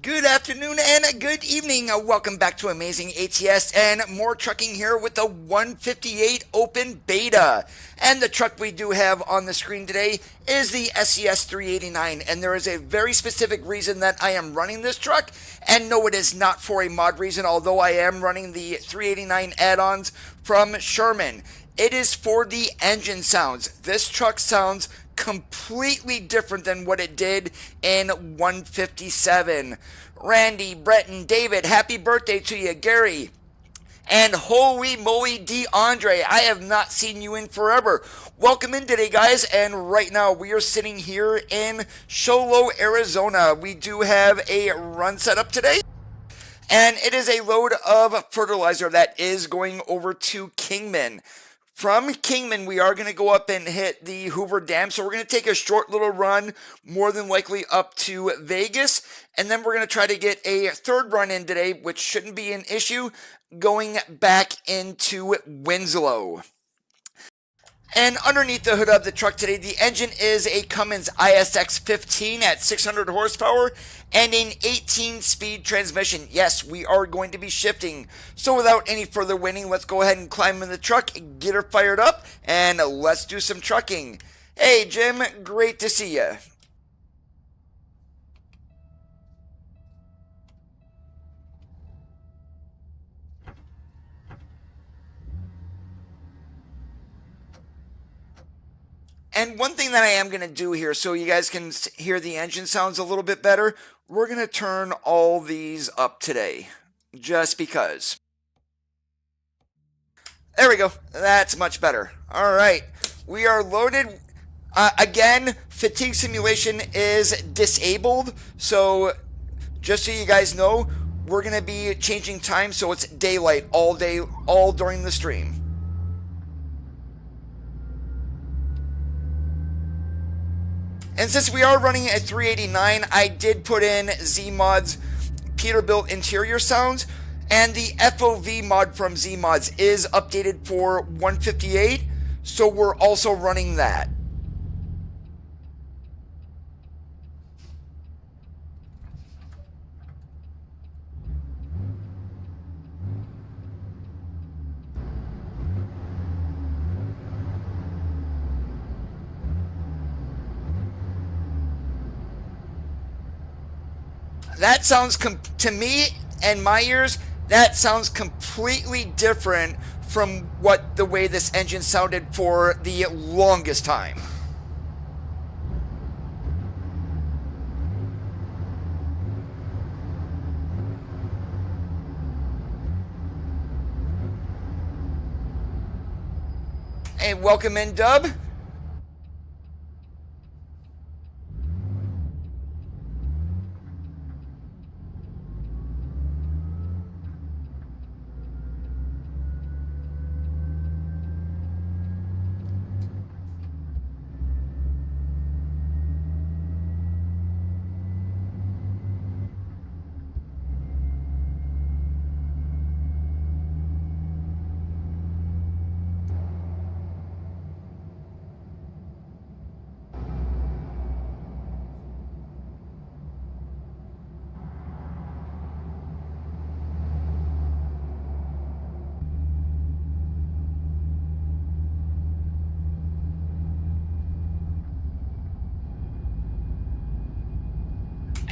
Good afternoon and good evening. Welcome back to Amazing ATS and more trucking here with the 158 Open Beta. And the truck we do have on the screen today is the SCS 389. And there is a very specific reason that I am running this truck. And no, it is not for a mod reason, although I am running the 389 add-ons from Sherman. It is for the engine sounds. This truck sounds completely different than what it did in 157. Randy, Brett, and David, happy birthday to you. Gary, and holy moly, DeAndre, I have not seen you in forever. Welcome in today, guys, and right now we are sitting here in Xolo, Arizona. We do have a run set up today, and it is a load of fertilizer that is going over to Kingman. From Kingman, we are going to go up and hit the Hoover Dam, so we're going to take a short little run, more than likely up to Vegas, and then we're going to try to get a third run in today, which shouldn't be an issue, going back into Winslow. And underneath the hood of the truck today, the engine is a Cummins ISX-15 at 600 horsepower and an 18-speed transmission. Yes, we are going to be shifting. So without any further waiting, let's go ahead and climb in the truck, get her fired up, and let's do some trucking. Hey, Jim, great to see you. And one thing that I am going to do here so you guys can hear the engine sounds a little bit better, we're going to turn all these up today, just because. There we go. That's much better. All right. We are loaded. Again, fatigue simulation is disabled, so just so you guys know, we're going to be changing time so it's daylight all day, all during the stream. And since we are running a 389, I did put in Z-Mod's Peterbilt interior sounds, and the FOV mod from Z-Mods is updated for 158, so we're also running that. That sounds, to me and my ears, that sounds completely different from what the way this engine sounded for the longest time. Hey, welcome in, Dub.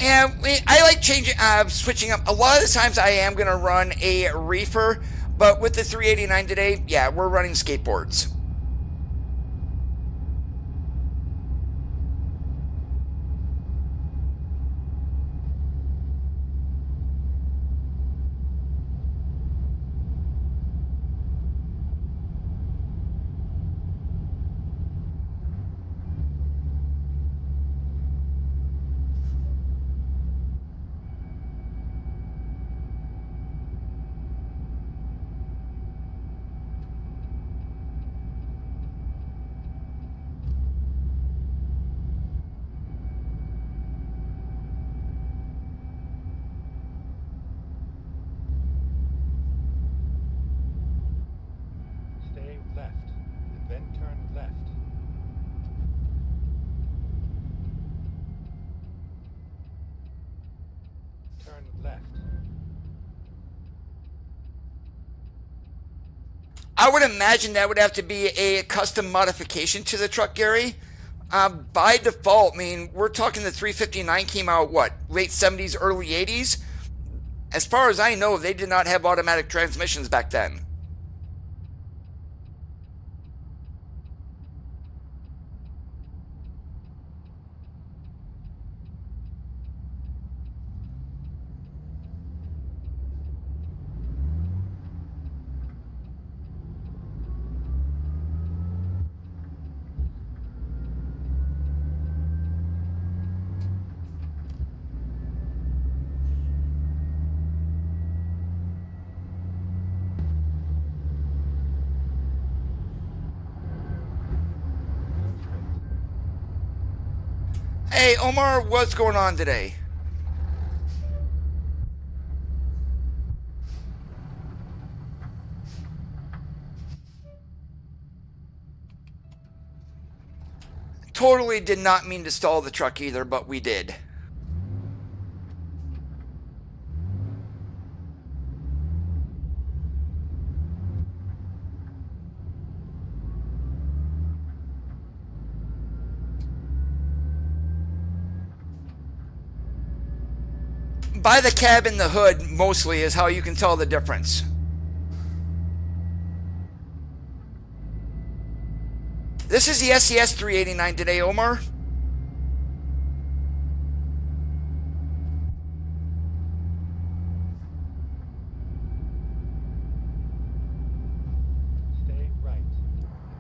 And I like changing, switching up. A lot of the times I am going to run a reefer, but with the 389 today, yeah, we're running skateboards. left. I would imagine that would have to be a custom modification to the truck, Gary. By default, I mean, we're talking the 359 came out, what, late 70s, early 80s? As far as I know, they did not have automatic transmissions back then. Hey, Omar, what's going on today? Totally did not mean to stall the truck either, but we did. By the cab and the hood, mostly, is how you can tell the difference. This is the SES 389 today, Omar. Stay right,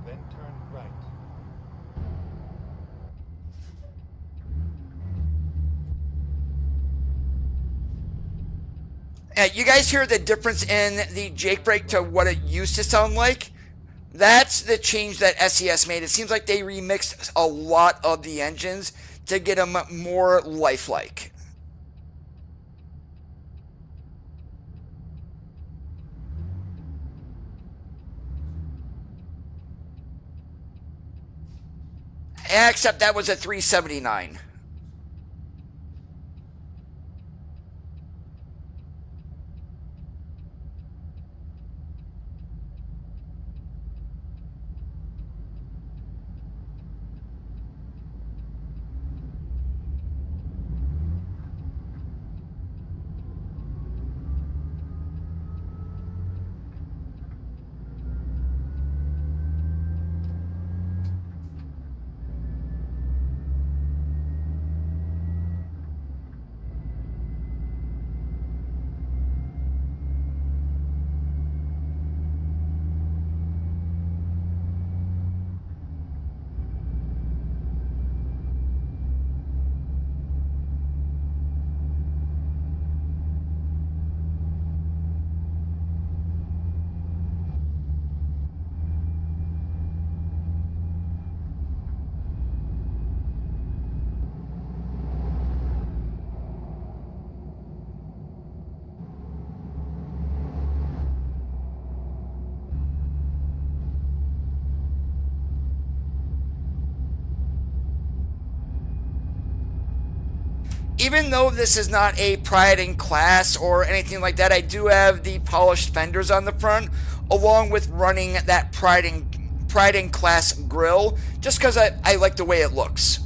then turn right. You guys hear the difference in the Jake brake to what it used to sound like? That's the change that SES made. It seems like they remixed a lot of the engines to get them more lifelike. Except that was a 379. Even though this is not a Pride in Class or anything like that, I do have the polished fenders on the front, along with running that Pride in Class grille, just because I like the way it looks.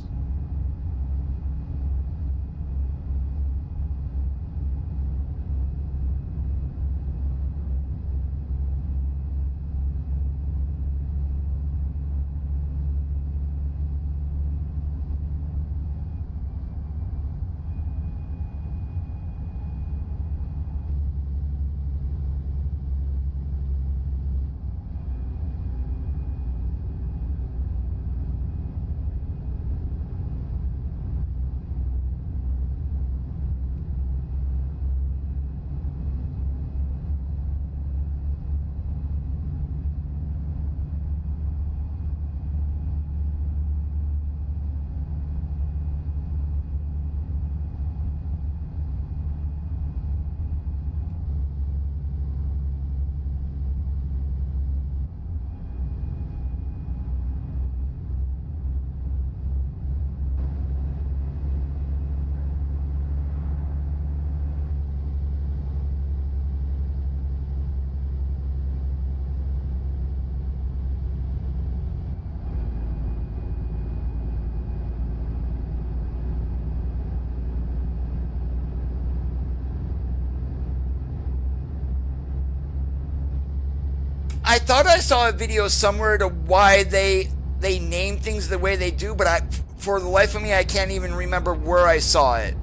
I thought I saw a video somewhere to why they name things the way they do, but for the life of me, I can't even remember where I saw it.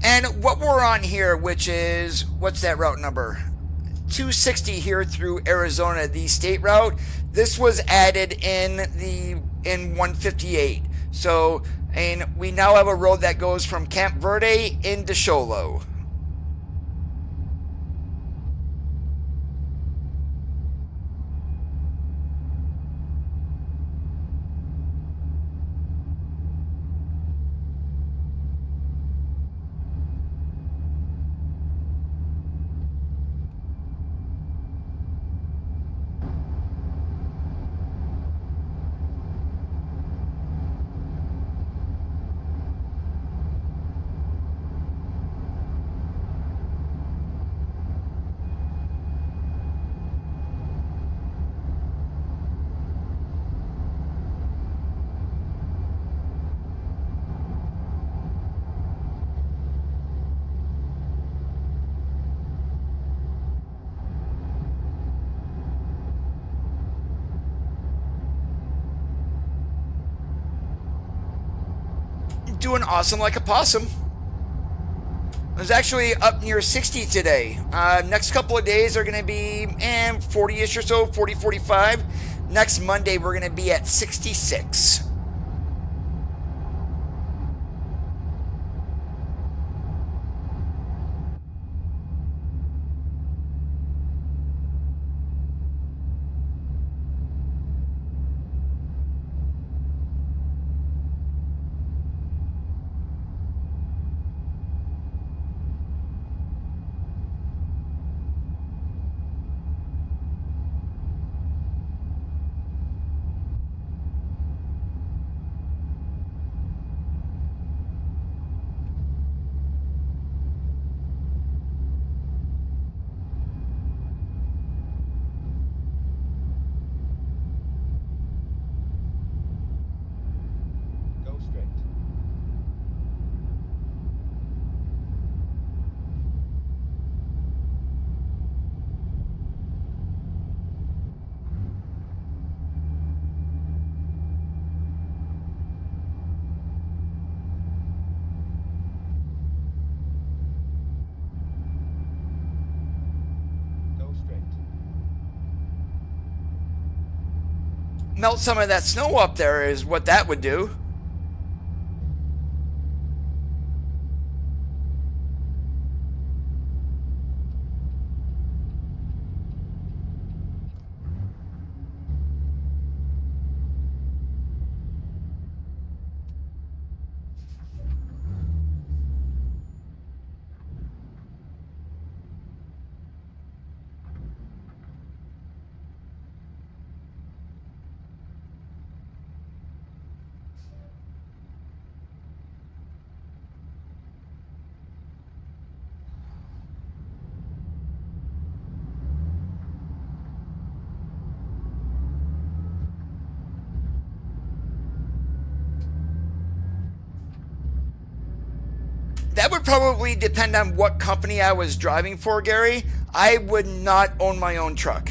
And what we're on here, which is, what's that route number? 260 here through Arizona, the state route. This was added in 158. So, and we now have a road that goes from Camp Verde into Xolo. Doing awesome like a possum. I was actually up near 60 today. Next couple of days are going to be 40-ish or so, 40, 45. Next Monday, we're going to be at 66. Melt some of that snow up there is what that would do. That would probably depend on what company I was driving for, Gary. I would not own my own truck.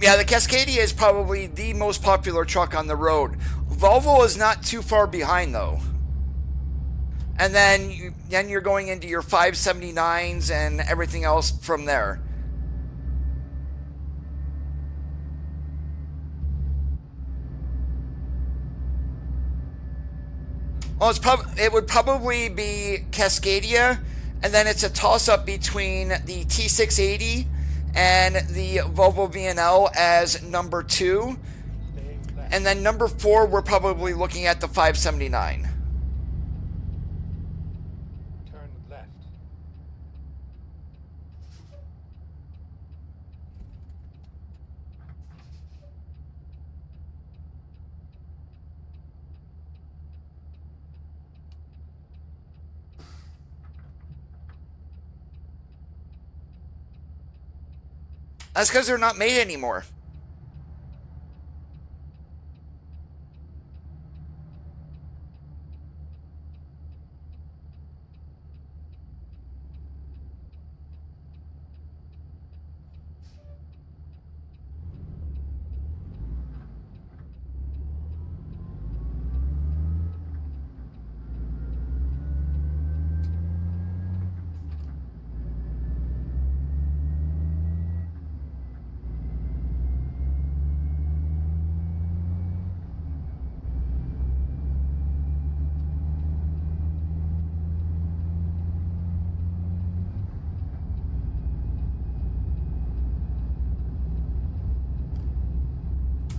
Yeah, the Cascadia is probably the most popular truck on the road. Volvo is not too far behind though. And then you're going into your 579s and everything else from there. Well, it would probably be Cascadia, and then it's a toss-up between the T680 and the Volvo VNL as number 2. And then number 4, we're probably looking at the 579. Turn left. That's because they're not made anymore.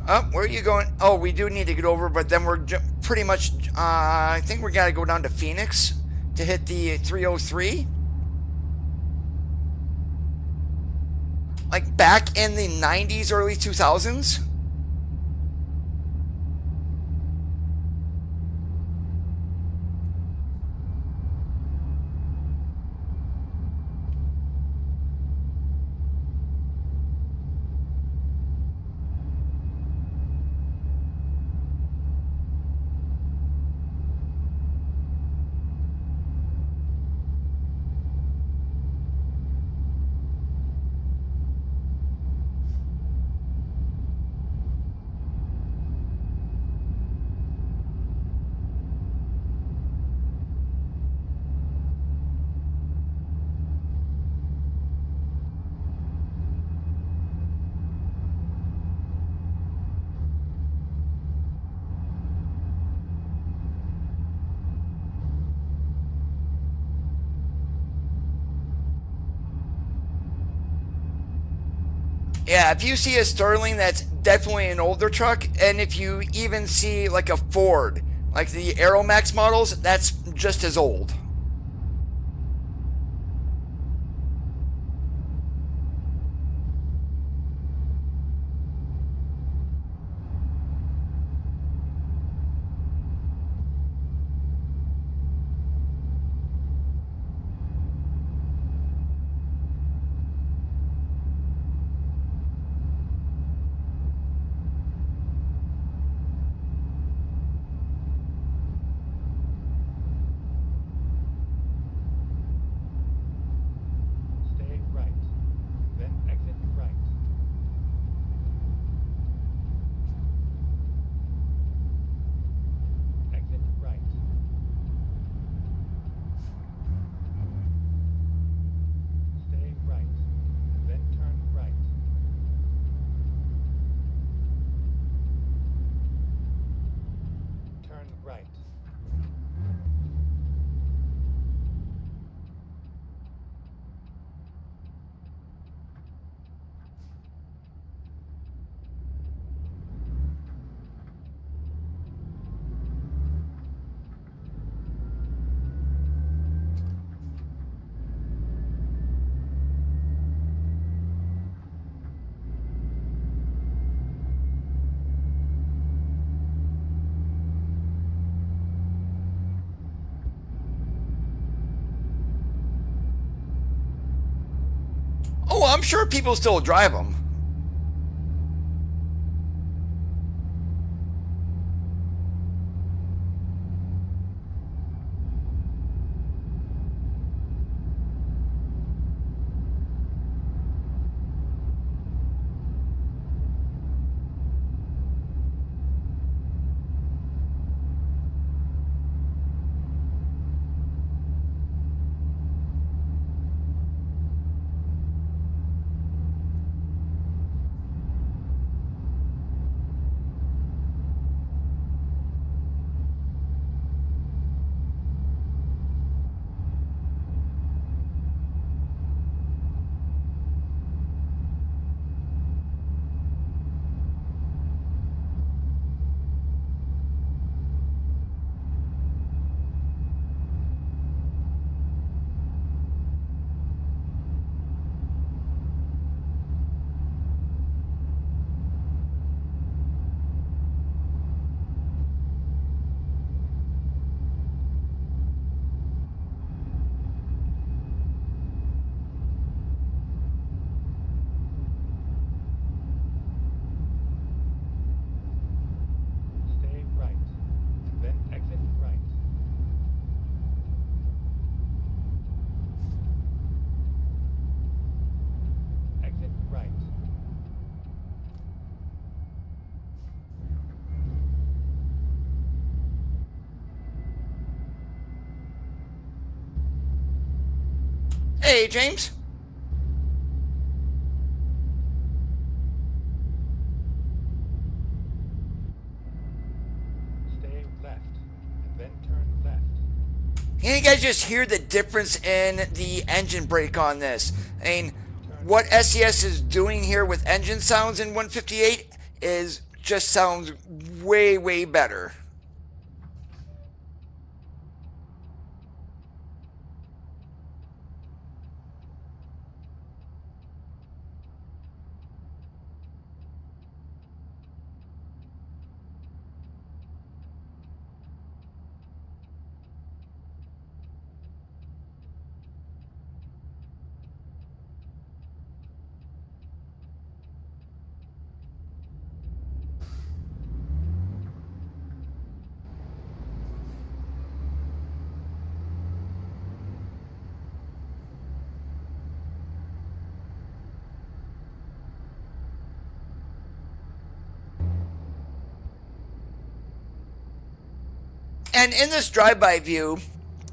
Oh, where are you going? Oh, we do need to get over, but then we're pretty much, I think we got to go down to Phoenix to hit the 303. Like back in the 90s, early 2000s. Yeah, if you see a Sterling, that's definitely an older truck. And if you even see like a Ford, like the Aeromax models, that's just as old. Stay right. Then exit right. Exit right. Stay right. Then turn right. Turn right. Oh, I'm sure people still drive them. Hey, James. Stay left, and then turn left. Can you guys just hear the difference in the engine brake on this? I mean, what SES is doing here with engine sounds in 158 is just sounds way, way better. And in this drive-by view,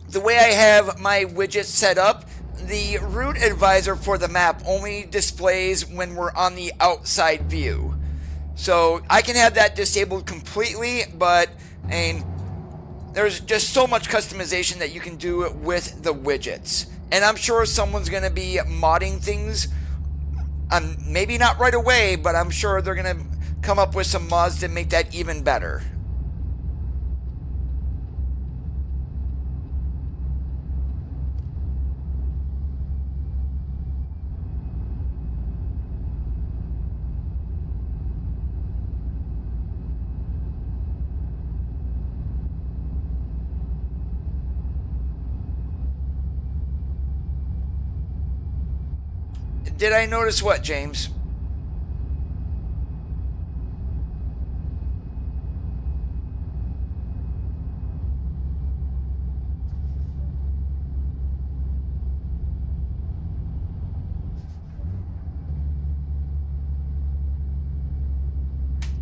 the way I have my widget set up, the route advisor for the map only displays when we're on the outside view. So I can have that disabled completely, but there's just so much customization that you can do with the widgets. And I'm sure someone's going to be modding things, maybe not right away, but I'm sure they're going to come up with some mods to make that even better. Did I notice what, James?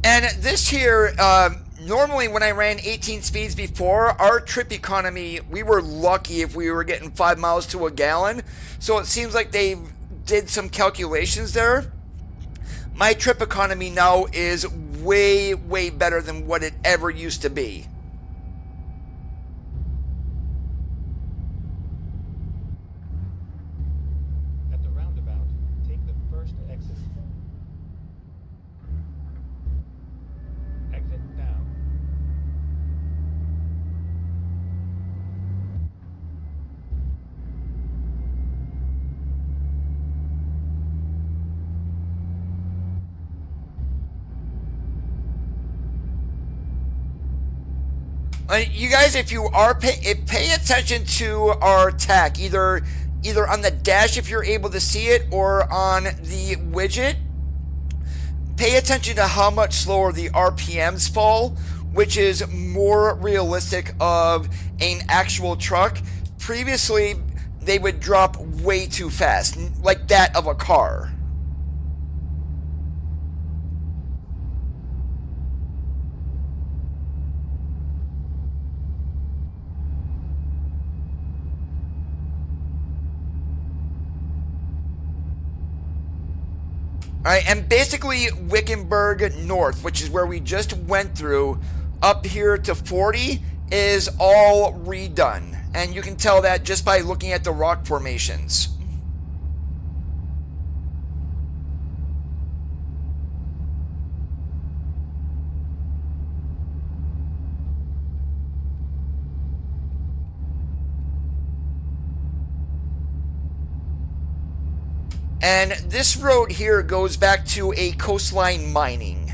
And this here, normally when I ran 18 speeds before, our trip economy, we were lucky if we were getting 5 miles to a gallon. So it seems like they did some calculations there. My trip economy now is way, way better than what it ever used to be. At the roundabout, take the first exit. Exit now. You guys, if you are pay attention to our tack, either on the dash if you're able to see it, or on the widget. Pay attention to how much slower the RPMs fall, which is more realistic of an actual truck. Previously, they would drop way too fast, like that of a car. Alright, and basically Wickenburg North, which is where we just went through, up here to 40, is all redone. And you can tell that just by looking at the rock formations. And this road here goes back to a coastline mining.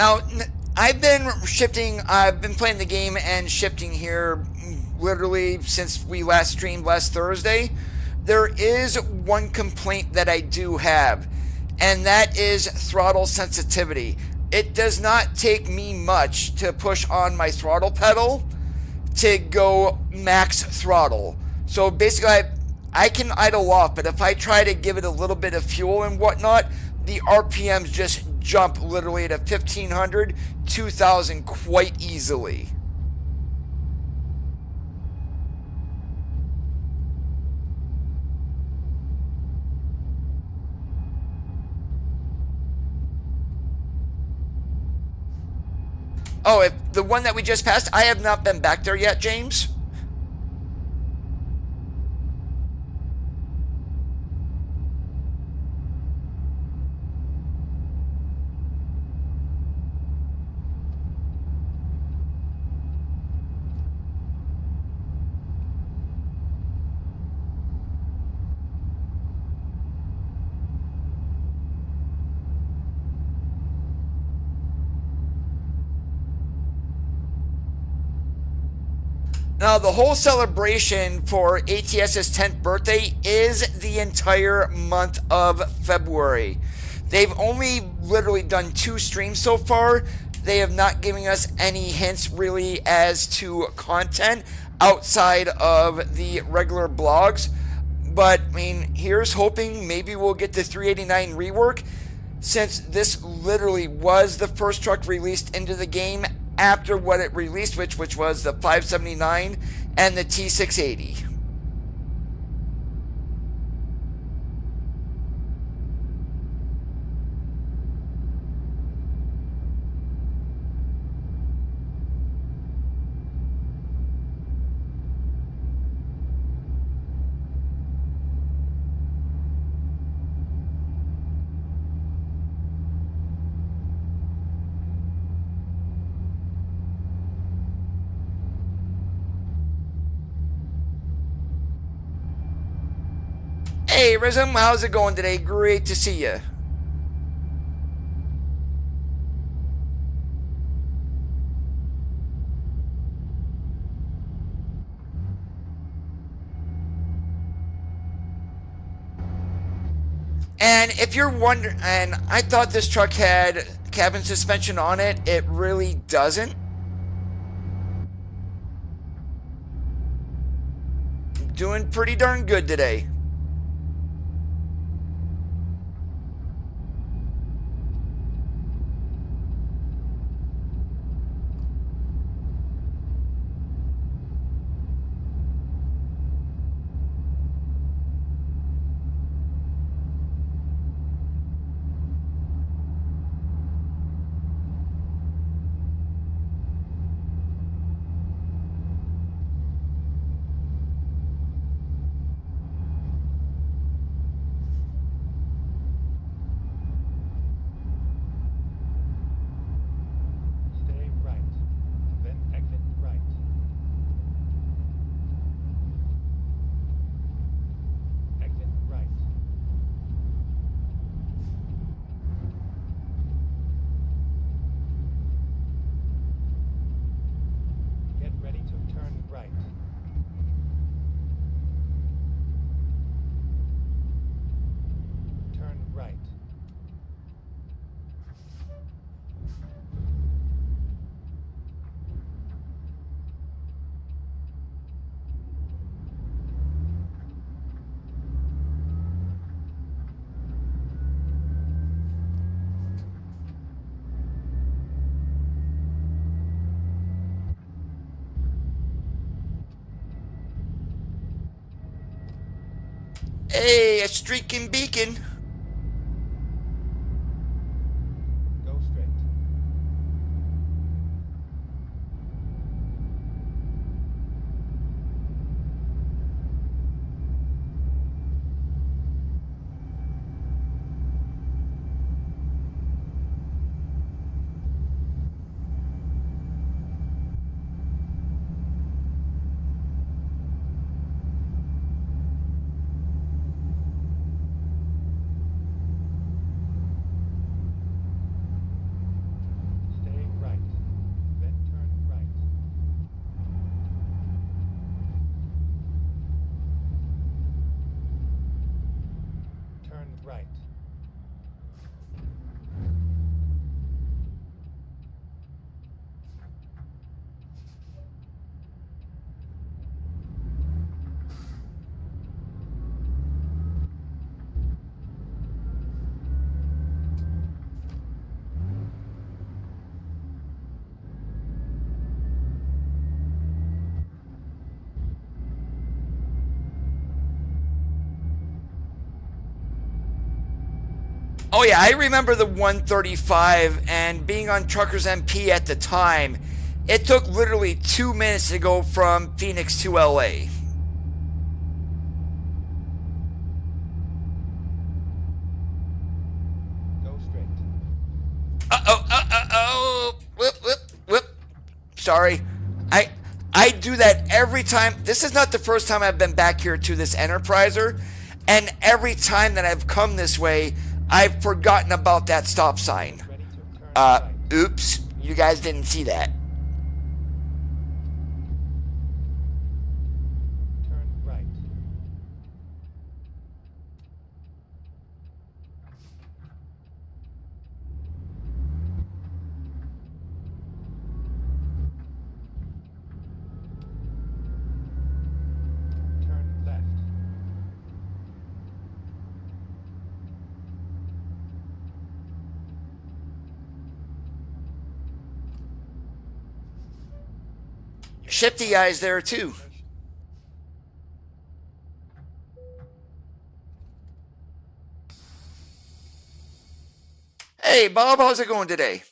Now, I've been shifting, I've been playing the game and shifting here literally since we last streamed last Thursday. There is one complaint that I do have, and that is throttle sensitivity. It does not take me much to push on my throttle pedal to go max throttle. So basically, I can idle off, but if I try to give it a little bit of fuel and whatnot, the RPMs just jump literally at a 1500, 2000 quite easily. Oh, if the one that we just passed, I have not been back there yet, James. Now, the whole celebration for ATS's 10th birthday is the entire month of February. They've only literally done 2 streams so far. They have not given us any hints really as to content outside of the regular blogs. But, I mean, here's hoping maybe we'll get the 389 rework, since this literally was the first truck released into the game after what it released, which was the 579 and the T680. Hey, Rizm, how's it going today? Great to see you. And if you're wondering, and I thought this truck had cabin suspension on it, it really doesn't. Doing pretty darn good today. Hey, a streaking beacon. Go straight. right. Oh yeah, I remember the 135 and being on Truckers MP at the time. It took literally 2 minutes to go from Phoenix to LA. Go straight. Whoop, whoop, whoop. Sorry. I do that every time. This is not the first time I've been back here to this Enterpriser, and every time that I've come this way, I've forgotten about that stop sign. Ready to turn right. Oops, you guys didn't see that. Turn right. Turn left. Shifty eyes there too. Hey Bob, how's it going today?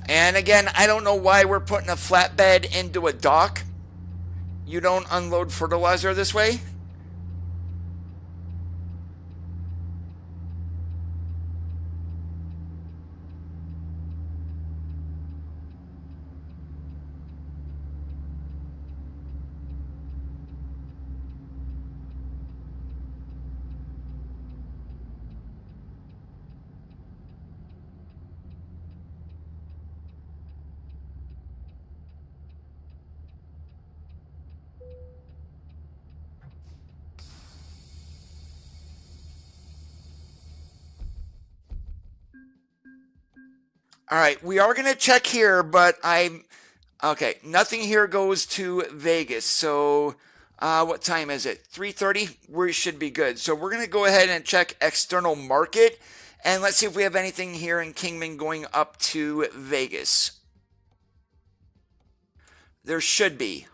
And again, I don't know why we're putting a flatbed into a dock. You don't unload fertilizer this way? All right, we are going to check here, but okay, nothing here goes to Vegas. So what time is it? 3:30? We should be good. So we're going to go ahead and check external market, and let's see if we have anything here in Kingman going up to Vegas. There should be.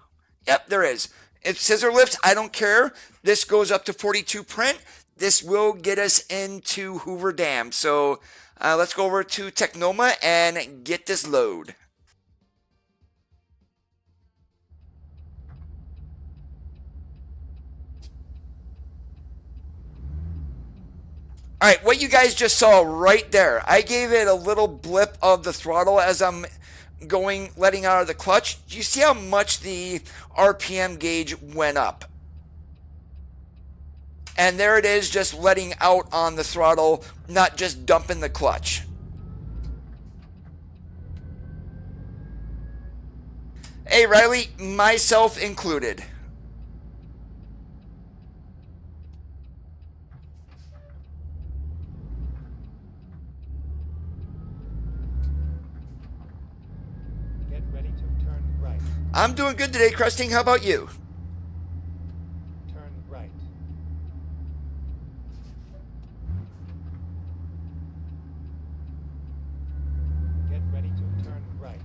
Yep, there is. It's scissor lifts. I don't care. This goes up to 42 print. This will get us into Hoover Dam. So let's go over to Technoma and get this load. All right, what you guys just saw right there, I gave it a little blip of the throttle as I'm letting out of the clutch. Do you see how much the RPM gauge went up? And there it is, just letting out on the throttle, not just dumping the clutch. Hey Riley, myself included. Get ready to turn right. I'm doing good today, Crusting. How about you? Turn right. Get ready to turn right.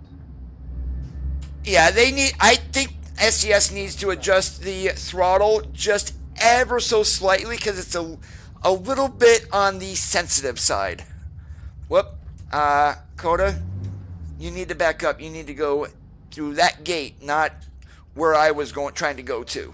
Yeah, I think SCS needs to adjust the throttle just ever so slightly because it's a little bit on the sensitive side. Whoop. Coda, you need to back up. You need to go through that gate, not where I was trying to go to.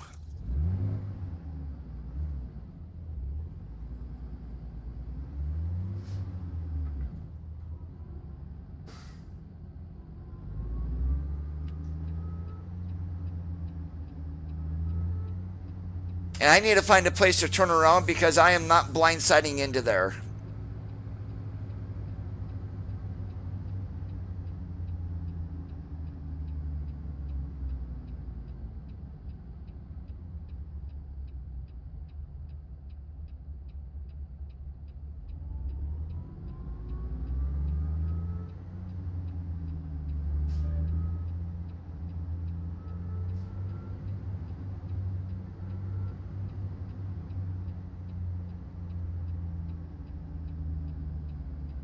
And I need to find a place to turn around because I am not blindsiding into there.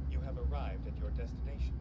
You have arrived at your destination.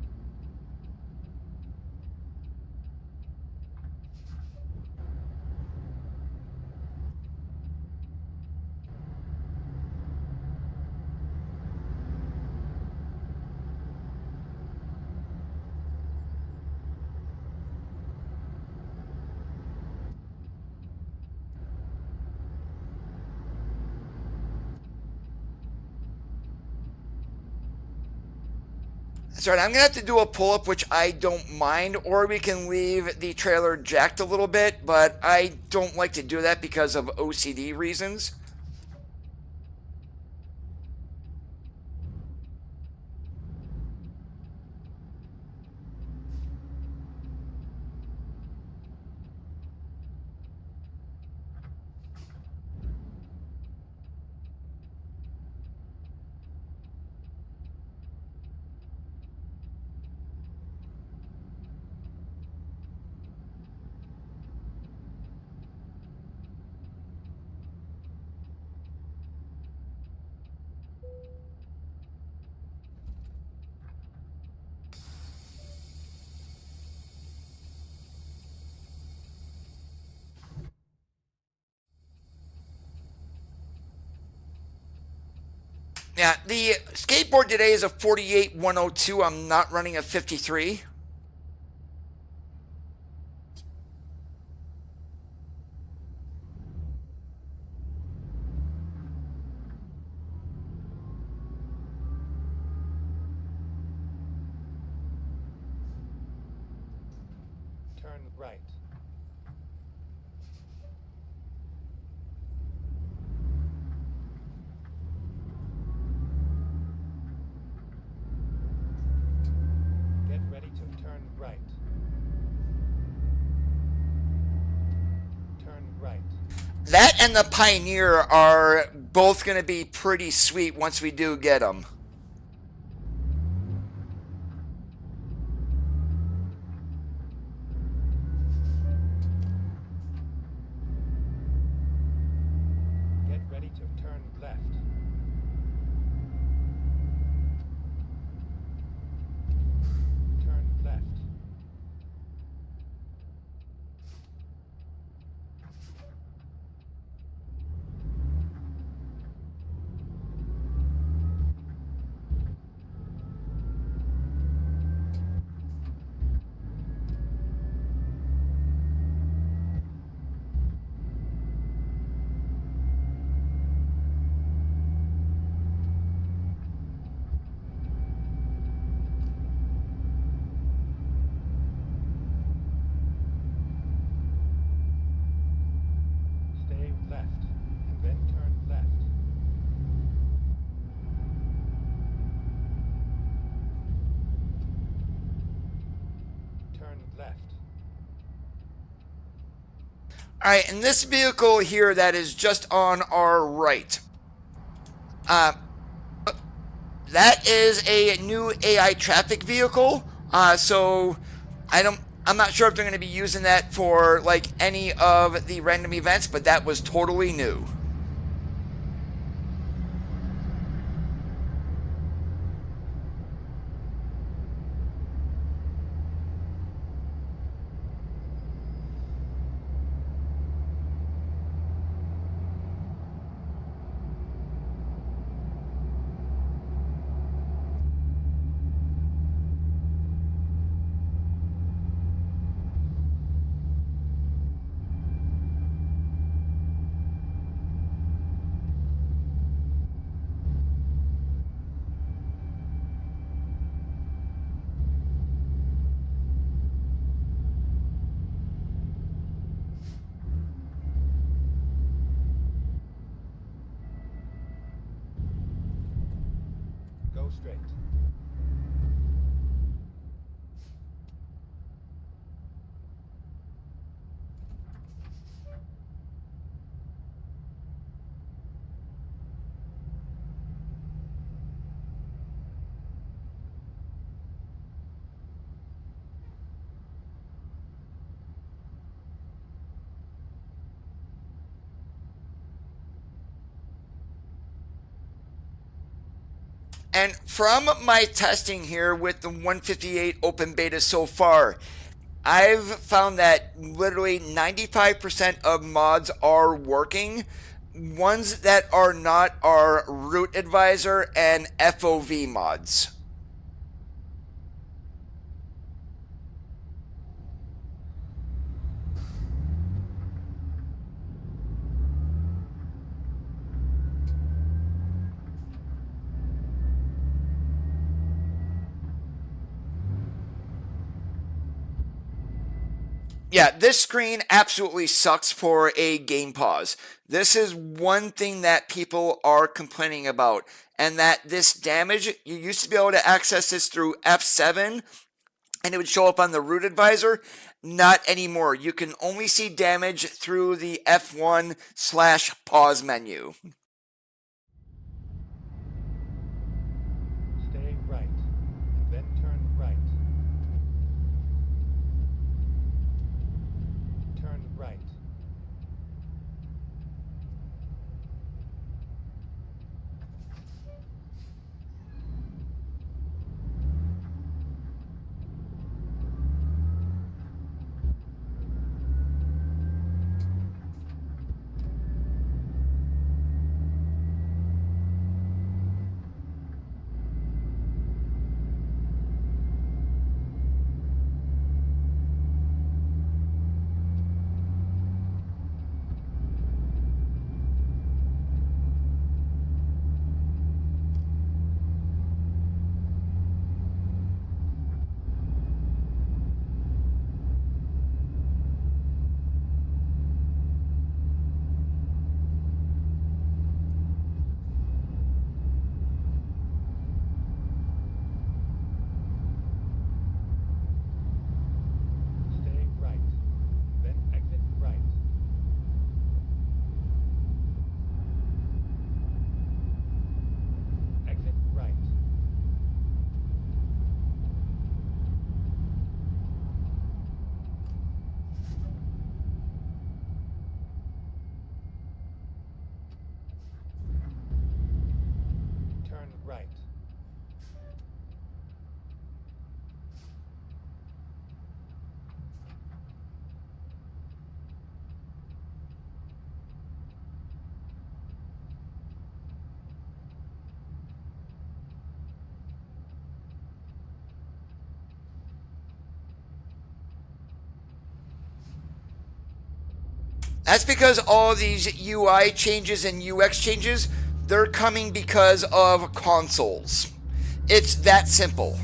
That's right, I'm going to have to do a pull-up, which I don't mind, or we can leave the trailer jacked a little bit, but I don't like to do that because of OCD reasons. Yeah, the skateboard today is a 48-102. I'm not running a 53. Turn right. Get ready to turn right. Turn right. That and the Pioneer are both going to be pretty sweet once we do get them. Get ready to turn left. Turn left. Stay left, and then turn left. Turn left. All right, and this vehicle here that is just on our right. That is a new AI traffic vehicle. So I'm not sure if they're going to be using that for like any of the random events, but that was totally new. straight. And from my testing here with the 158 open beta so far, I've found that literally 95% of mods are working. Ones that are not are Root Advisor and FOV mods. Yeah, this screen absolutely sucks for a game pause. This is one thing that people are complaining about, and that this damage, you used to be able to access this through F7, and it would show up on the root advisor. Not anymore. You can only see damage through the F1/pause menu. Stay right, and then turn right. Turn right. Stay right, then exit right. Exit right. Turn right. That's because all these UI changes and UX changes, they're coming because of consoles. It's that simple.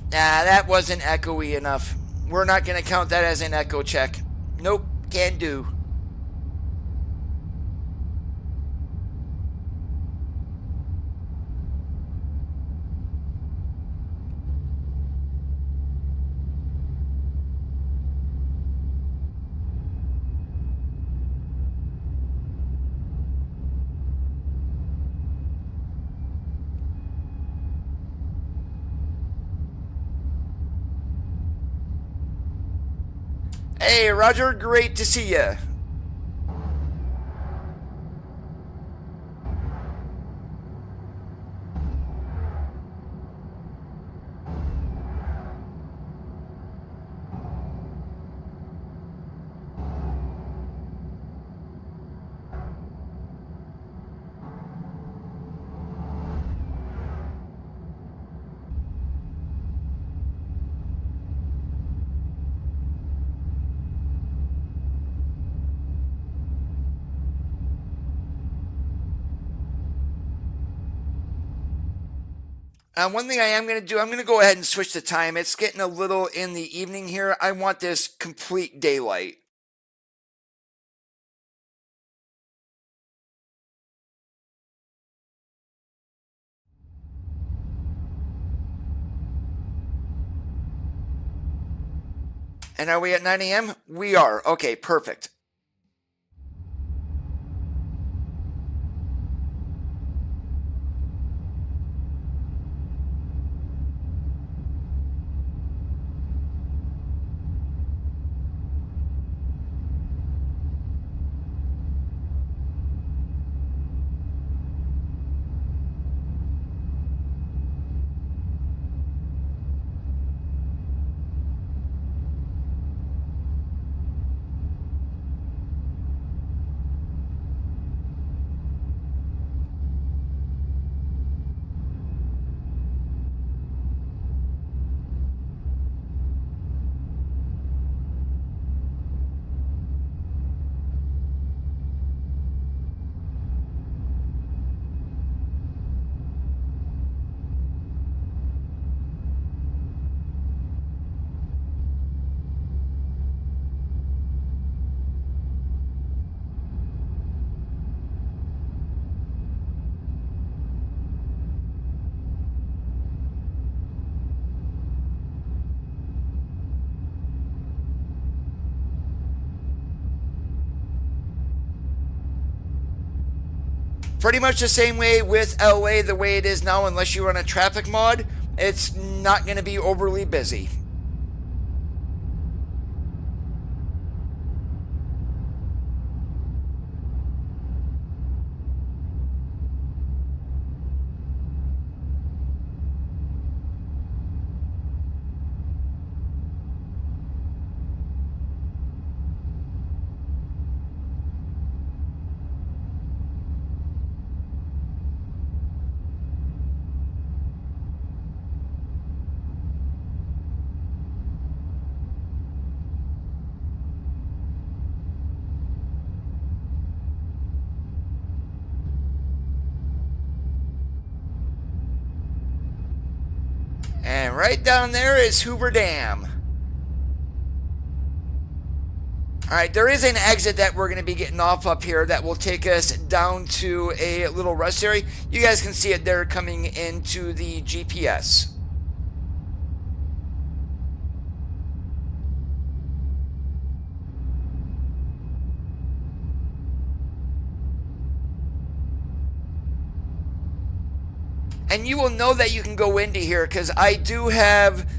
Nah, that wasn't echoey enough. We're not going to count that as an echo check. Nope, can't do. Hey, Roger, great to see you. One thing I am going to do, I'm going to go ahead and switch the time. It's getting a little in the evening here. I want this complete daylight. And are we at 9 a.m.? We are. Okay, perfect. Pretty much the same way with LA, the way it is now, unless you run a traffic mod, it's not going to be overly busy. And right down there is Hoover Dam. Alright, there is an exit that we're going to be getting off up here that will take us down to a little rest area. You guys can see it there coming into the GPS. And you will know that you can go into here because I do have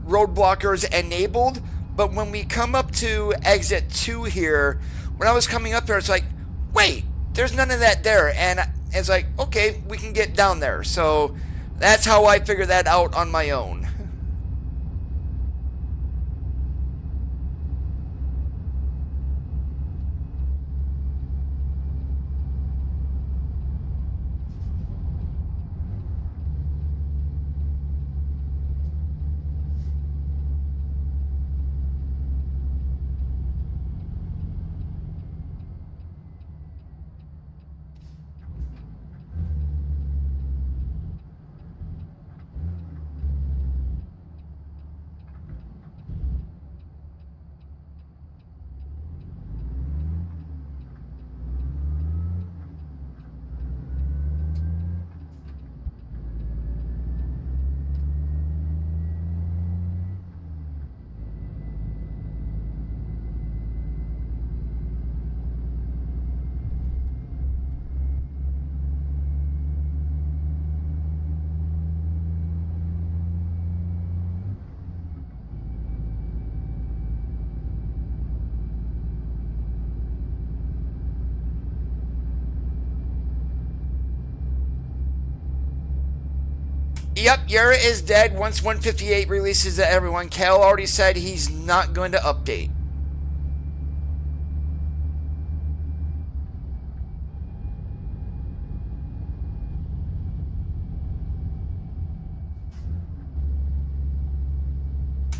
road blockers enabled. But when we come up to exit 2 here, when I was coming up here, it's like, wait, there's none of that there. And it's like, okay, we can get down there. So that's how I figured that out on my own. Yep, Yara is dead once 158 releases to everyone. Cal already said he's not going to update.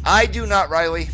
I do not, Riley.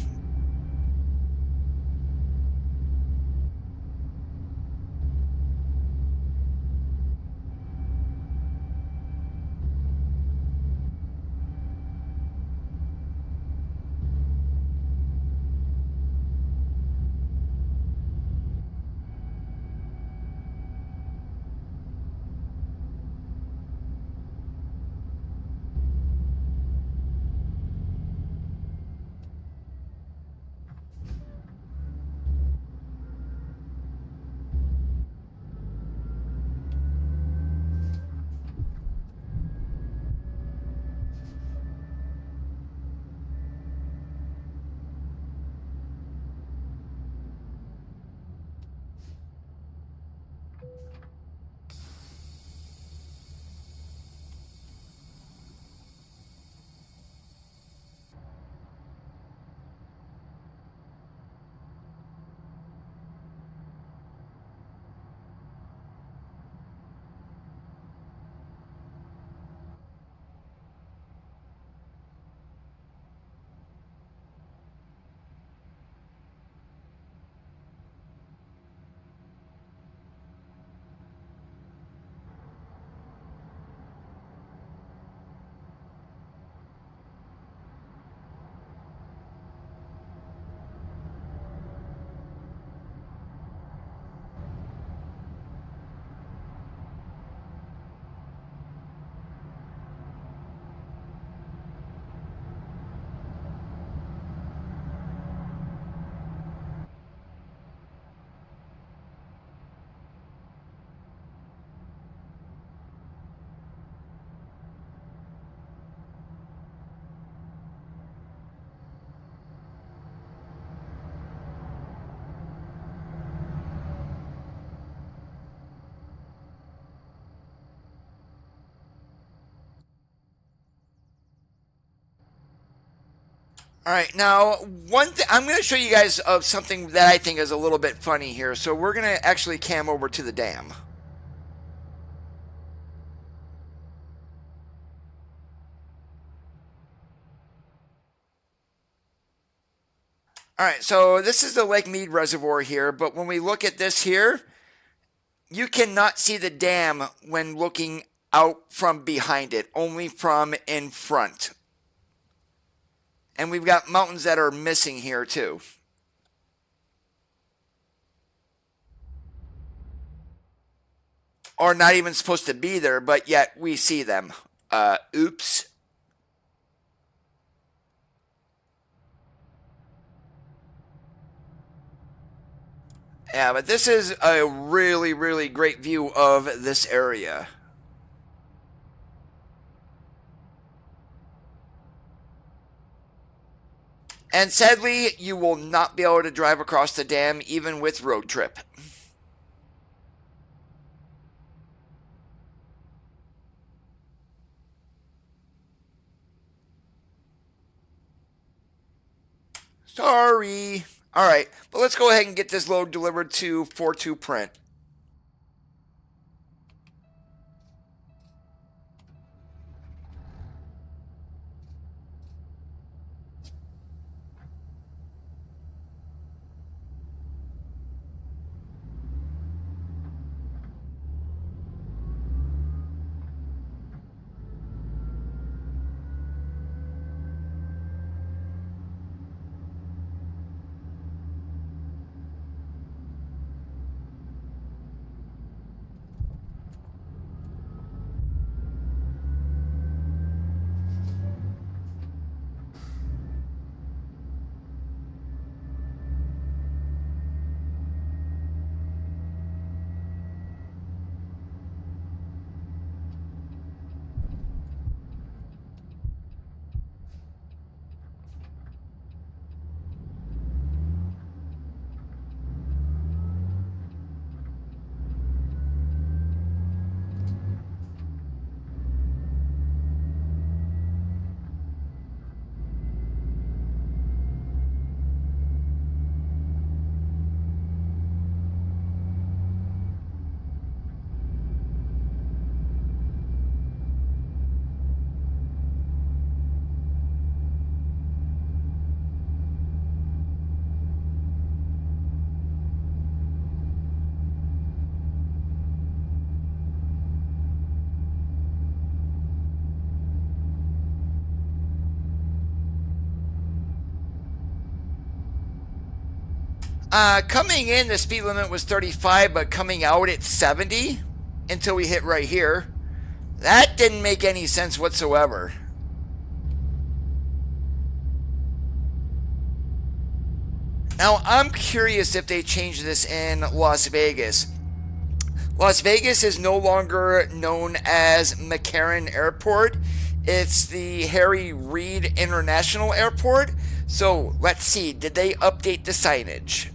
All right, now I'm going to show you guys something that I think is a little bit funny here. So we're going to actually cam over to the dam. All right, so this is the Lake Mead Reservoir here, but when we look at this here, you cannot see the dam when looking out from behind it, only from in front. And we've got mountains that are missing here too. Or not even supposed to be there, but yet we see them. Oops. Yeah, but this is a really, really great view of this area. And sadly, you will not be able to drive across the dam even with road trip. Sorry. All right, but let's go ahead and get this load delivered to 42 print. Coming in, the speed limit was 35, but coming out it's 70 until we hit right here. That didn't make any sense whatsoever. Now, I'm curious if they change this in Las Vegas. Las Vegas is no longer known as McCarran Airport. It's the Harry Reid International Airport. So, let's see. Did they update the signage?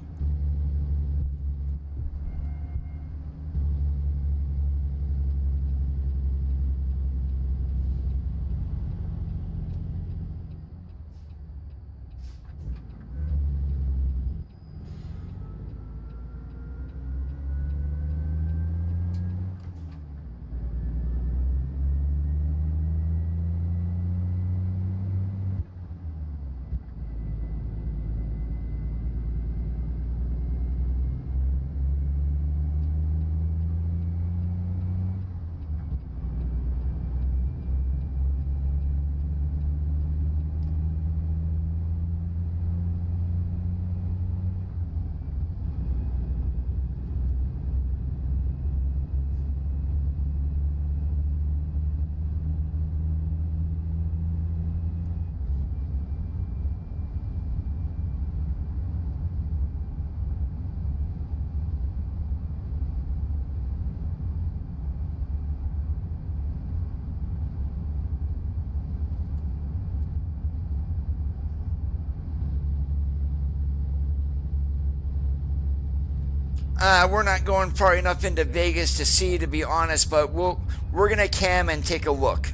We're not going far enough into Vegas to see, to be honest, but we're gonna cam and take a look.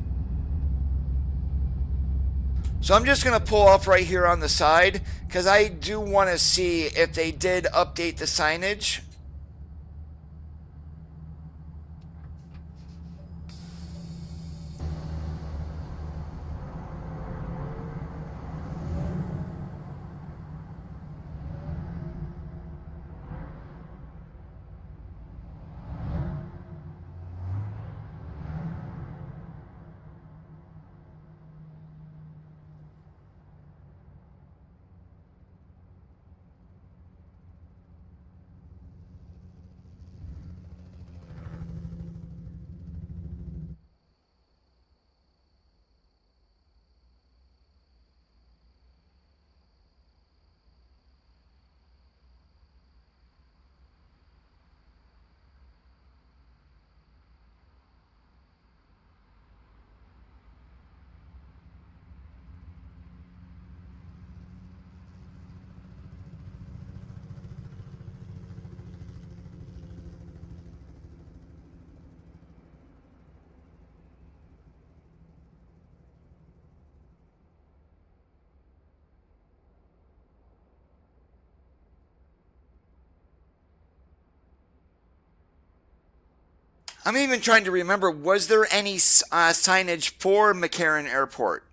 So I'm just gonna pull off right here on the side because I do want to see if they did update the signage. I'm even trying to remember, was there any signage for McCarran Airport?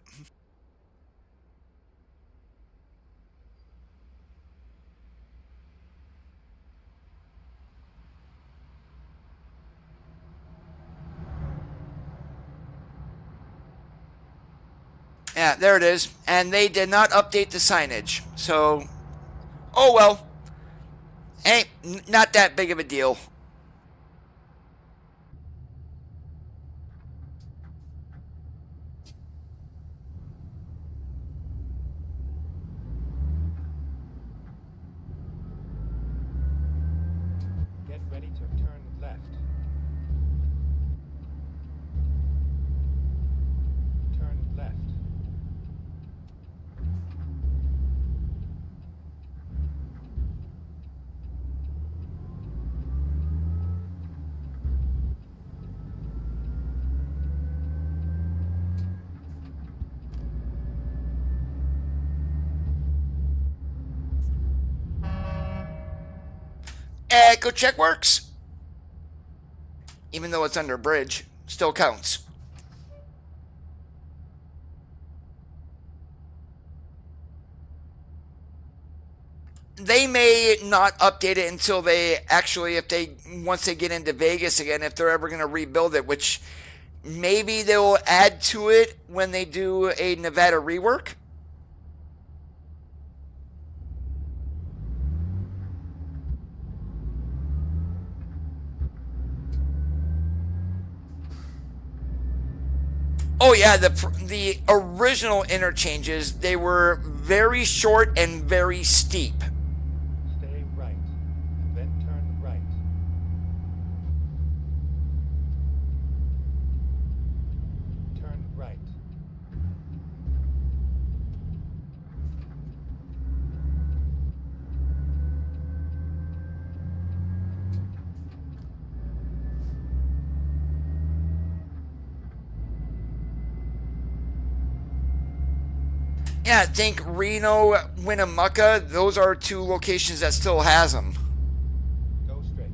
Yeah, there it is. And they did not update the signage. So, oh well. Hey, not that big of a deal. Get ready to turn left. Turn left. Echo check works. Even though it's under a bridge, still counts. They may not update it until they actually, once they get into Vegas again, if they're ever going to rebuild it, which maybe they'll add to it when they do a Nevada rework. Oh yeah, the original interchanges, they were very short and very steep. Stay right, and then turn right. Turn right. Yeah, think Reno, Winnemucca. Those are two locations that still has them. Go straight.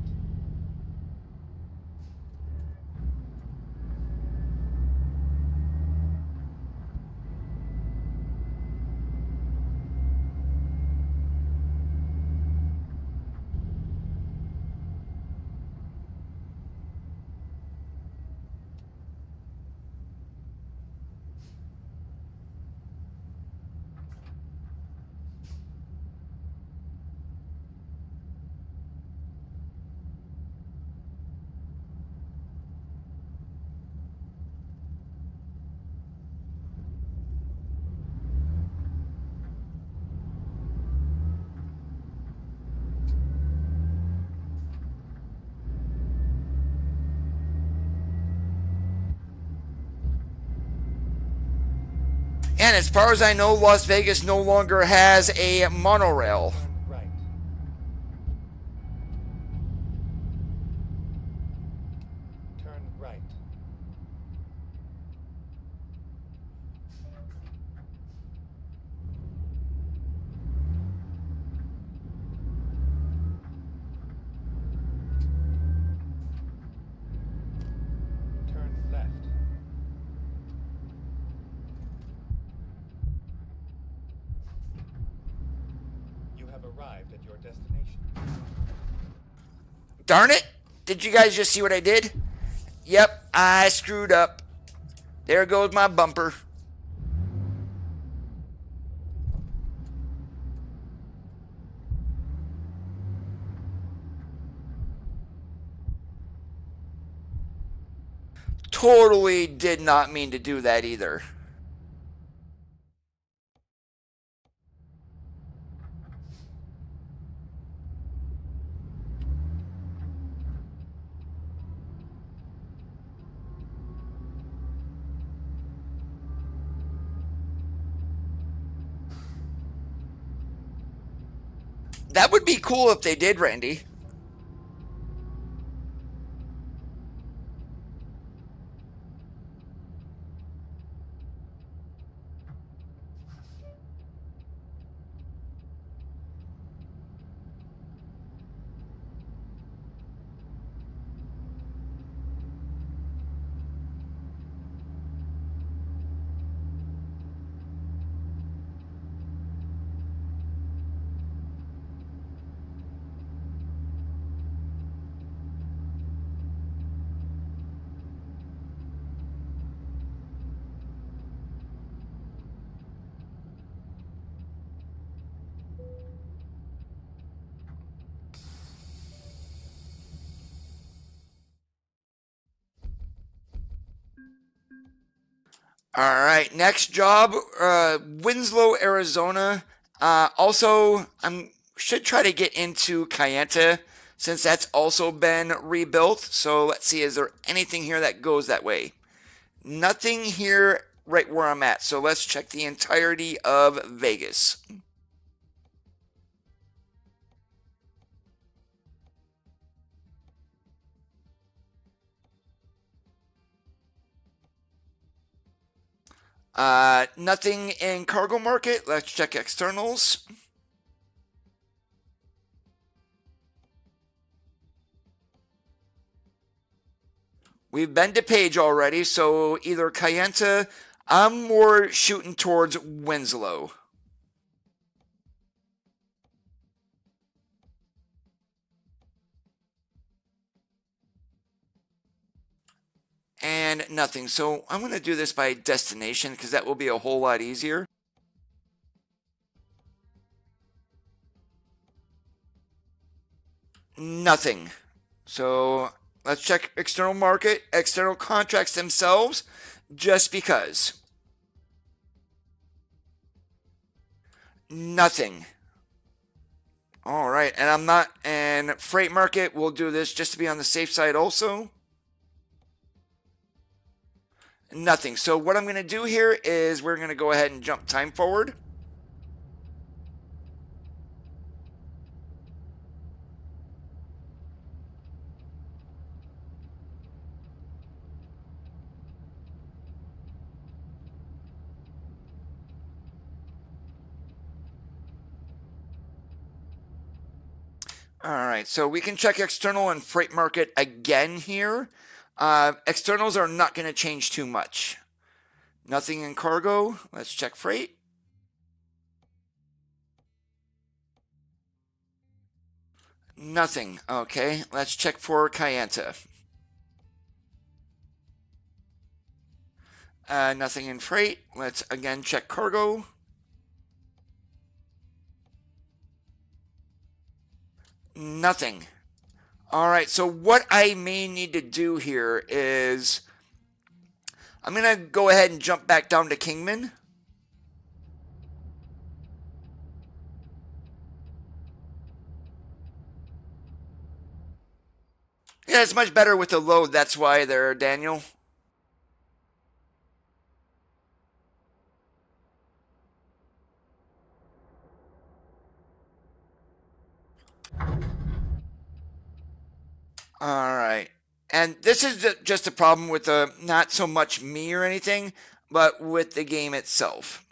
And as far as I know, Las Vegas no longer has a monorail. Turn right. Turn right. Turn left. You have arrived at your destination. Darn it! Did you guys just see what I did? Yep, I screwed up. There goes my bumper. Totally did not mean to do that either. That would be cool if they did, Randy. All right, next job, Winslow, Arizona. Also, I should try to get into Kayenta since that's also been rebuilt. So let's see, is there anything here that goes that way? Nothing here right where I'm at. So let's check the entirety of Vegas. Nothing in cargo market. Let's check externals. We've been to Page already, so either Kayenta, I'm more shooting towards Winslow. And nothing. So I'm going to do this by destination because that will be a whole lot easier. Nothing. So let's check external market, external contracts themselves. just because. Nothing. All right, and I'm not, and freight market, we'll do this just to be on the safe side also. Nothing. So what I'm going to do here is we're going to go ahead and jump time forward. All right, so we can check external and freight market again here. Externals are not going to change too much. Nothing in cargo. Let's check freight. Nothing. Okay, let's check for Kayenta. Nothing in freight. Let's again check cargo. Nothing. All right, so what I may need to do here is I'm going to go ahead and jump back down to Kingman. Yeah, it's much better with the load. That's why there, Daniel. All right. And this is just a problem with not so much me or anything, but with the game itself.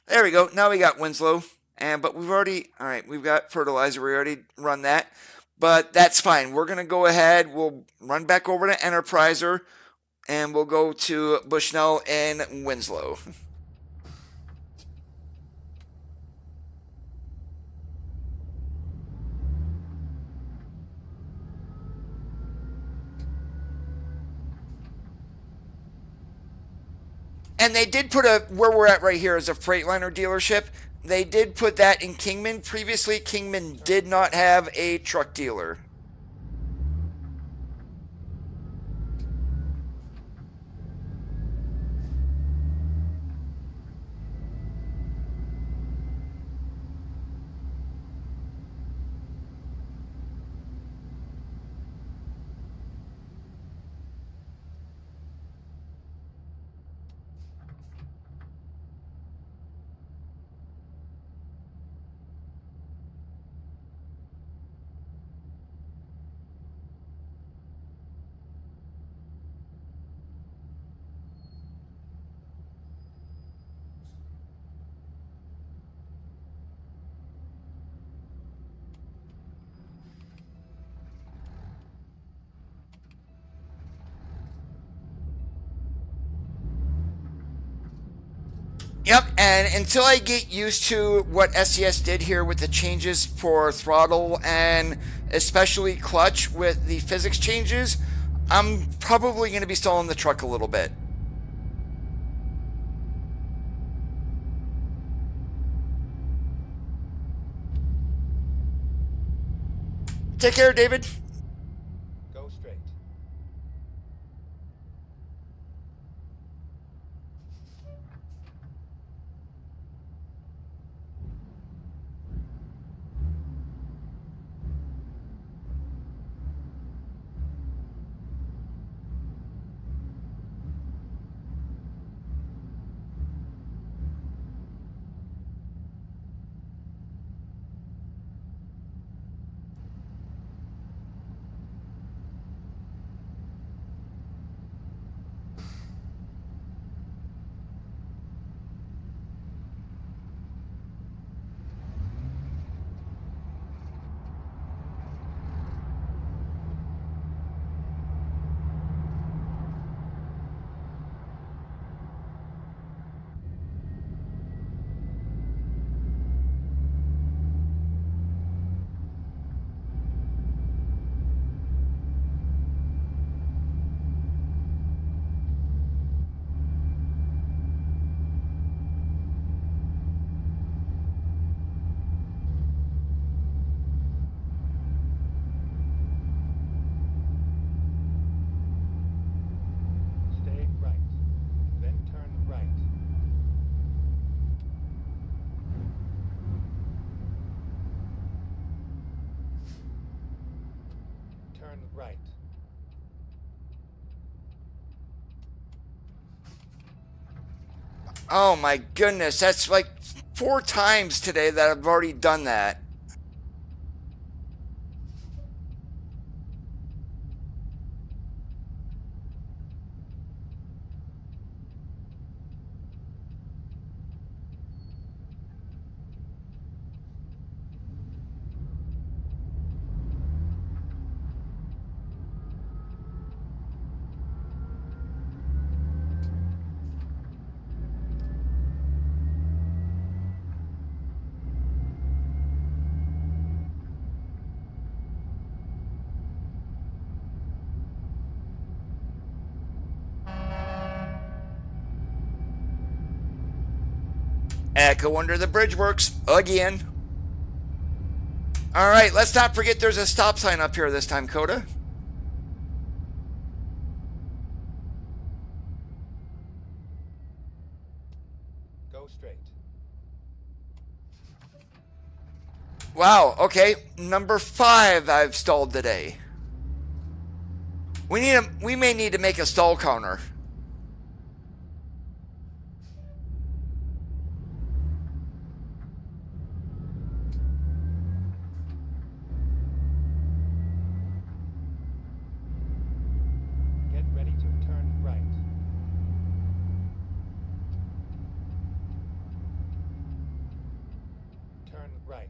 There we go. Now we got Winslow. But we've already, all right, we've got fertilizer. We already run that. But that's fine. We're going to go ahead. We'll run back over to Enterpriser, and we'll go to Bushnell and Winslow. And they did put where we're at right here is a Freightliner dealership. They did put that in Kingman. Previously, Kingman did not have a truck dealer. Yep, and until I get used to what SES did here with the changes for throttle and especially clutch with the physics changes, I'm probably going to be stalling the truck a little bit. Take care, David. Go straight. right. Oh my goodness, that's like 4 times today that I've already done that. Echo under the bridge works again. All right, let's not forget there's a stop sign up here this time, Coda. Go straight. Wow, okay, number 5 I've stalled today. We may need to make a stall counter. Get ready to turn right. Turn right.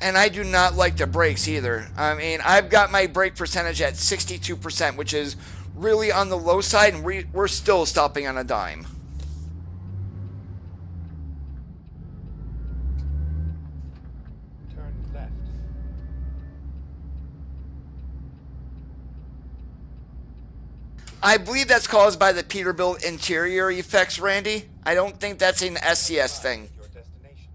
And I do not like the brakes either. I mean, I've got my brake percentage at 62%, which is really on the low side, and we're still stopping on a dime. Turn left. I believe that's caused by the Peterbilt interior effects, Randy. I don't think that's an SCS thing. Your destination.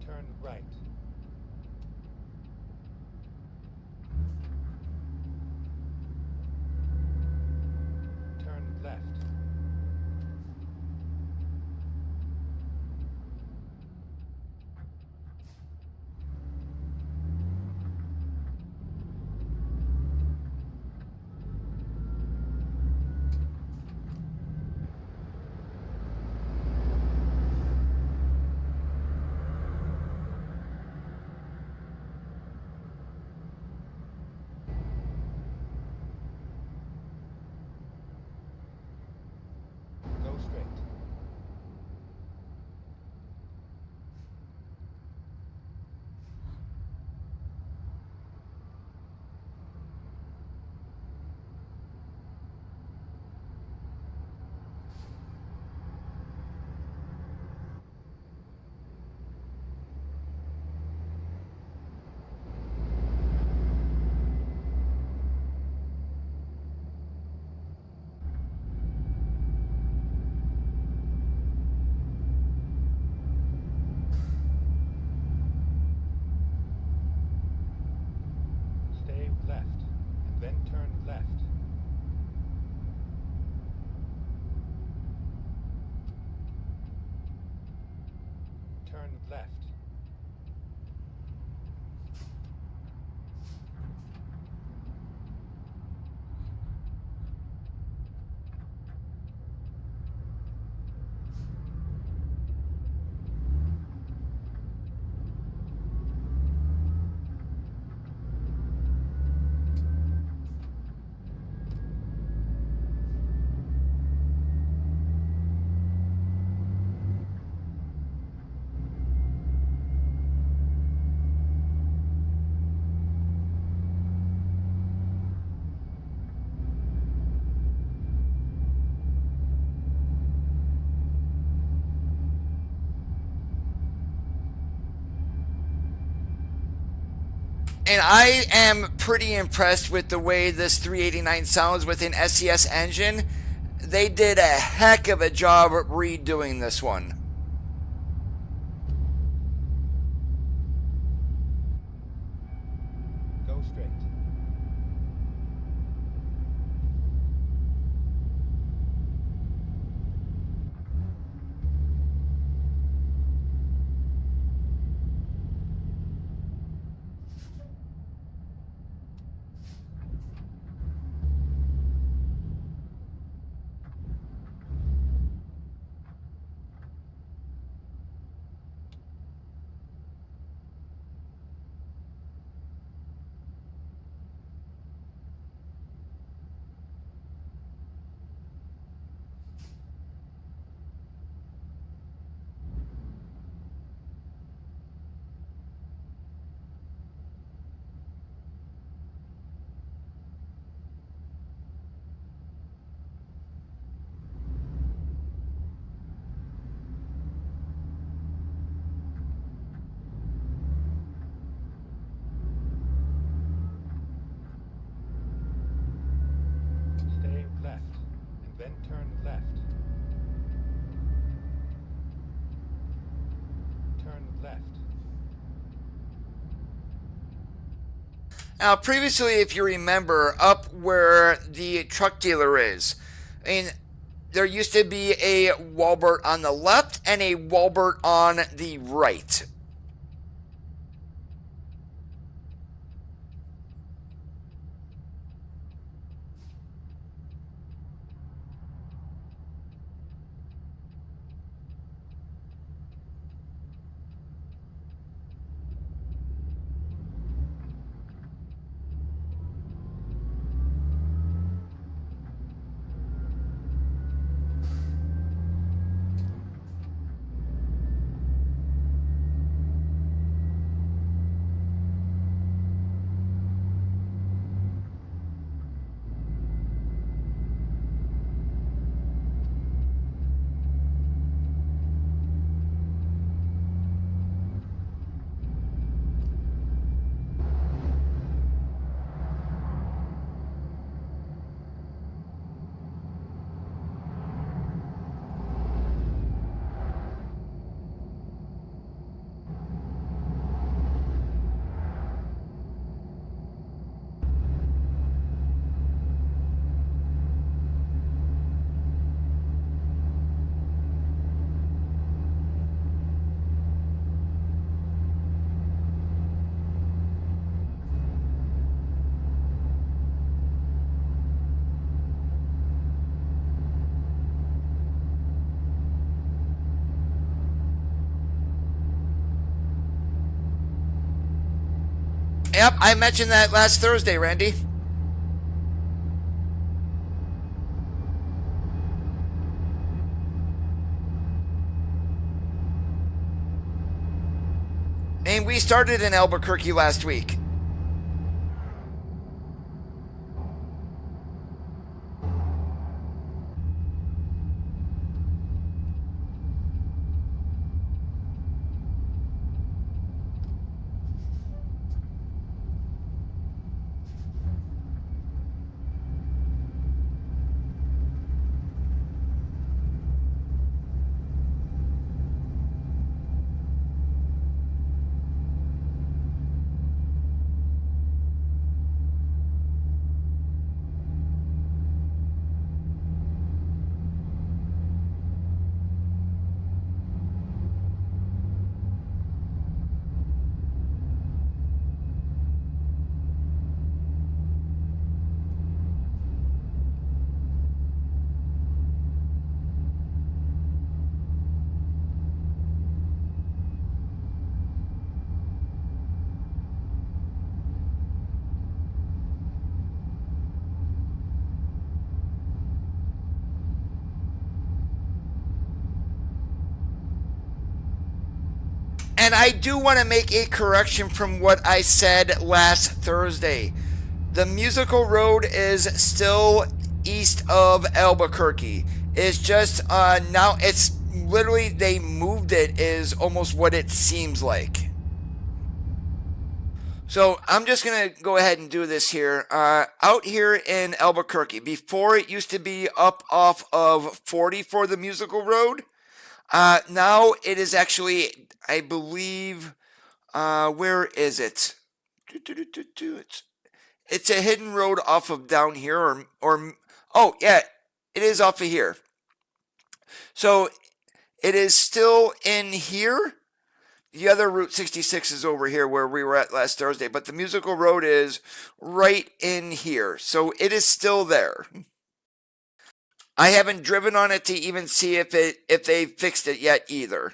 Turn right. Turn left. turn left. And I am pretty impressed with the way this 389 sounds with an SCS engine. They did a heck of a job redoing this one. Go straight. Stay left, and then turn left. Turn left. Now, previously, if you remember, up where the truck dealer is, I mean, there used to be a Walbert on the left and a Walbert on the right. Yep, I mentioned that last Thursday, Randy. And we started in Albuquerque last week. And I do want to make a correction from what I said last Thursday. The musical road is still east of Albuquerque. It's just now it's literally they moved it is almost what it seems like. So I'm just going to go ahead and do this here. Out here in Albuquerque, before it used to be up off of 40 for the musical road. Now it is actually, I believe, where is it? It's a hidden road off of down here, oh yeah, it is off of here. So it is still in here. The other Route 66 is over here where we were at last Thursday, but the musical road is right in here. So it is still there. I haven't driven on it to even see if they fixed it yet either.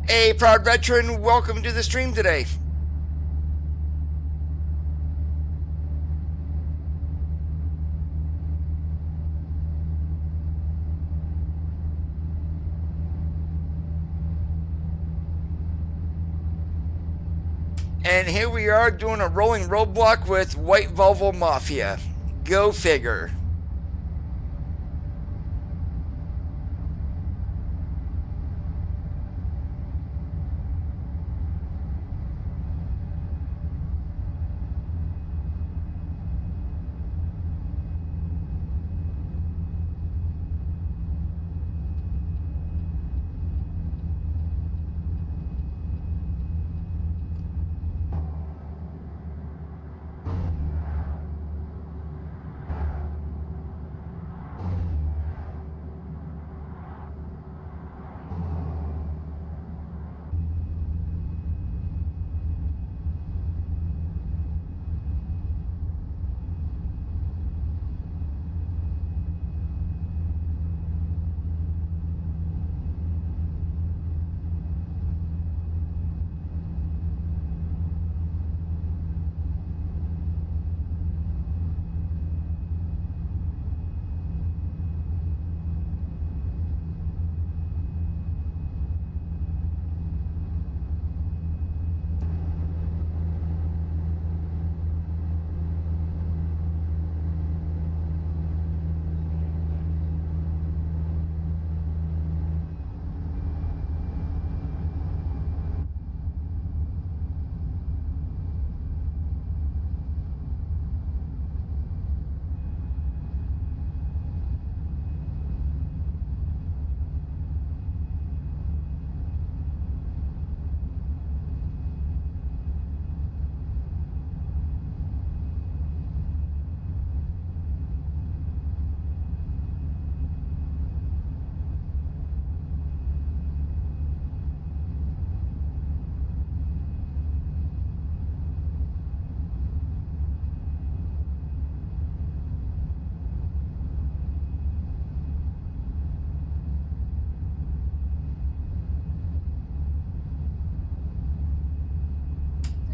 Hey, proud veteran, welcome to the stream today. And here we are doing a rolling roadblock with White Volvo Mafia. Go figure.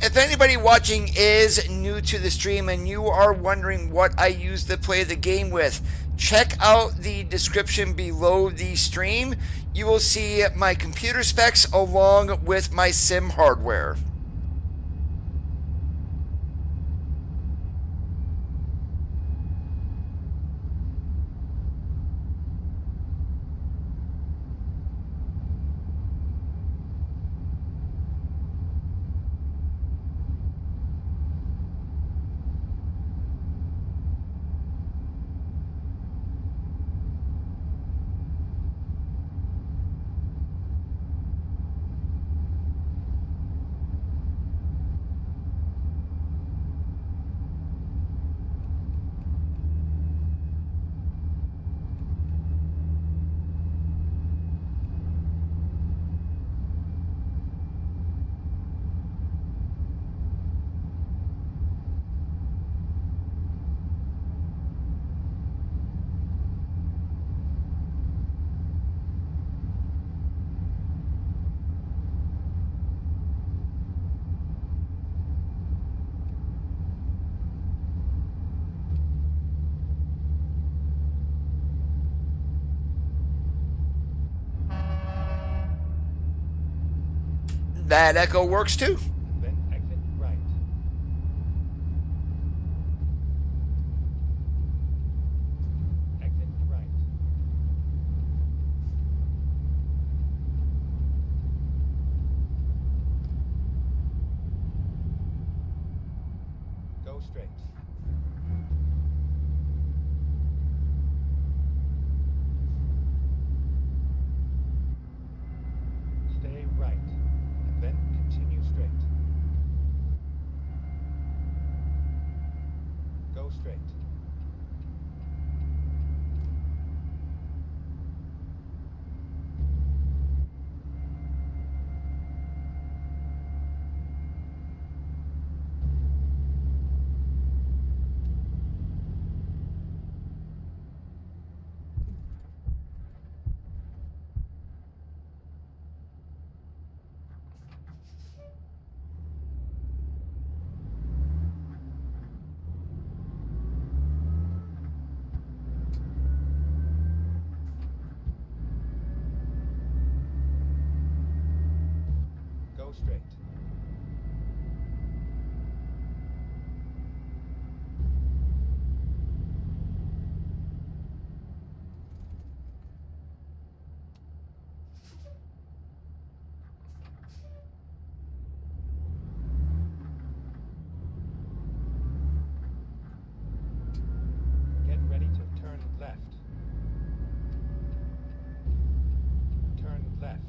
If anybody watching is new to the stream and you are wondering what I use to play the game with, check out the description below the stream. You will see my computer specs along with my sim hardware. That echo works too. Then exit right. Exit right. Go straight. Stay right. And then continue straight. Go straight. Go straight. Get ready to turn left. Turn left.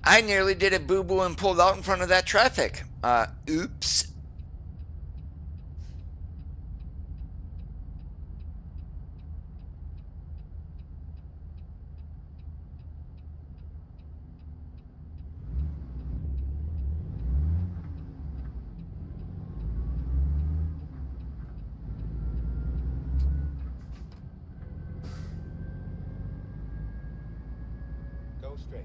I nearly did a boo-boo and pulled out in front of that traffic. Oops. Go straight.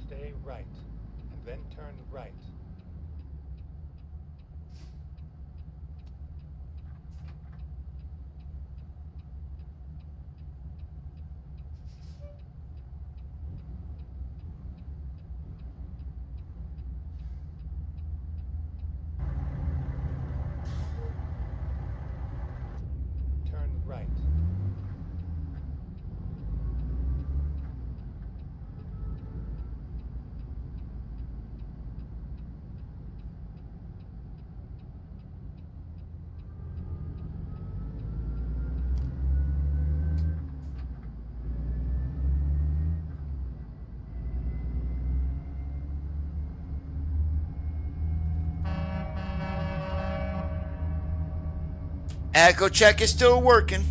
Stay right, and then turn right. Turn right. Echo check is still working.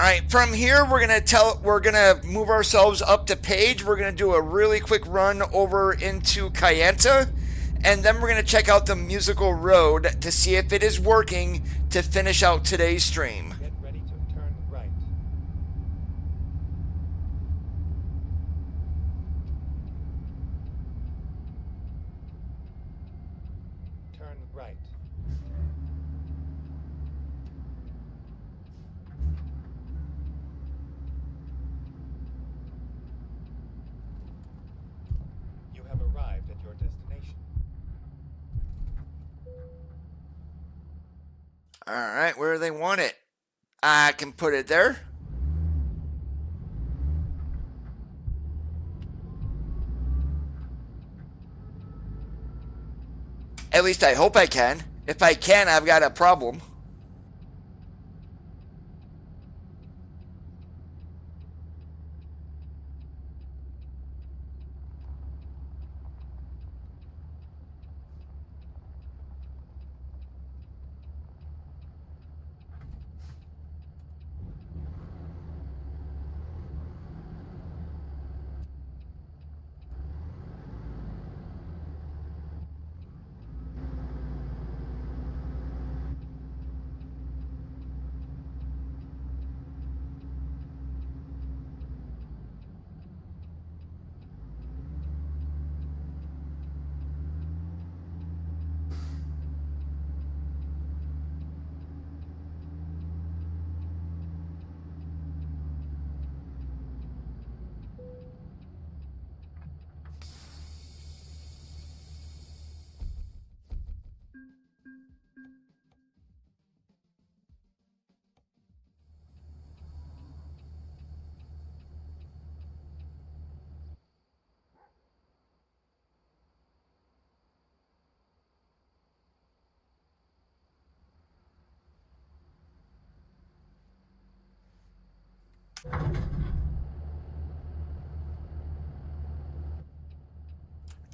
All right, from here we're gonna move ourselves up to page. We're gonna do a really quick run over into Kayenta, and then we're gonna check out the musical road to see if it is working to finish out today's stream. Get ready to turn right. Turn right. You have arrived at your destination. All right, where do they want it? I can put it there. At least I hope I can. If I can, I've got a problem.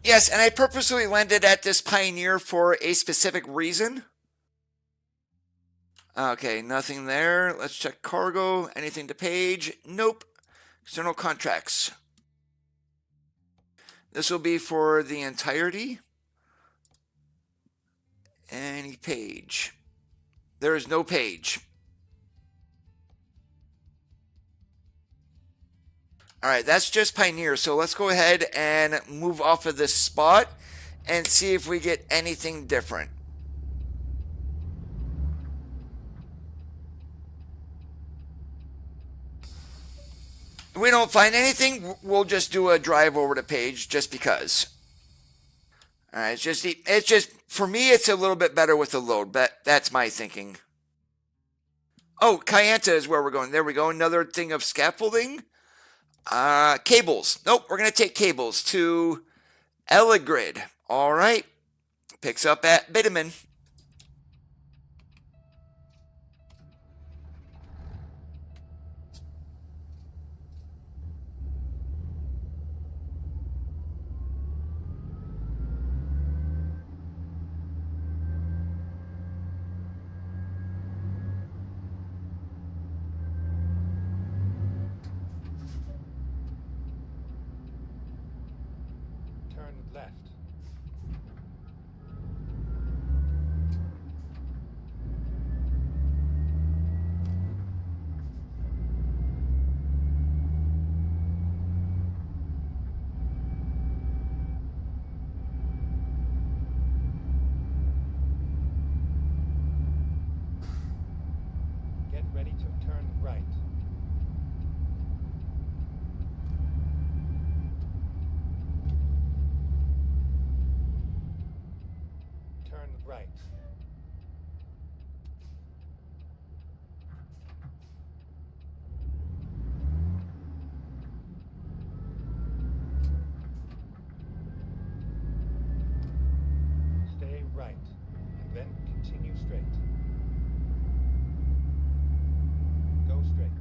Yes, and I purposely landed at this Pioneer for a specific reason. Okay, nothing there. Let's check cargo. Anything to page? Nope. External contracts. This will be for the entirety. Any page. There is no page. All right, that's just Pioneer. So let's go ahead and move off of this spot and see if we get anything different. If we don't find anything, we'll just do a drive over to page just because. All right, it's just for me, it's a little bit better with the load, but that's my thinking. Oh, Kayenta is where we're going. There we go. Another thing of scaffolding. Cables. Nope, we're going to take cables to Eligrid. All right. Picks up at Bitumen. Left. Get ready to turn right. Turn right. Stay right, and then continue straight. Go straight.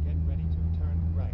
Get ready to turn right.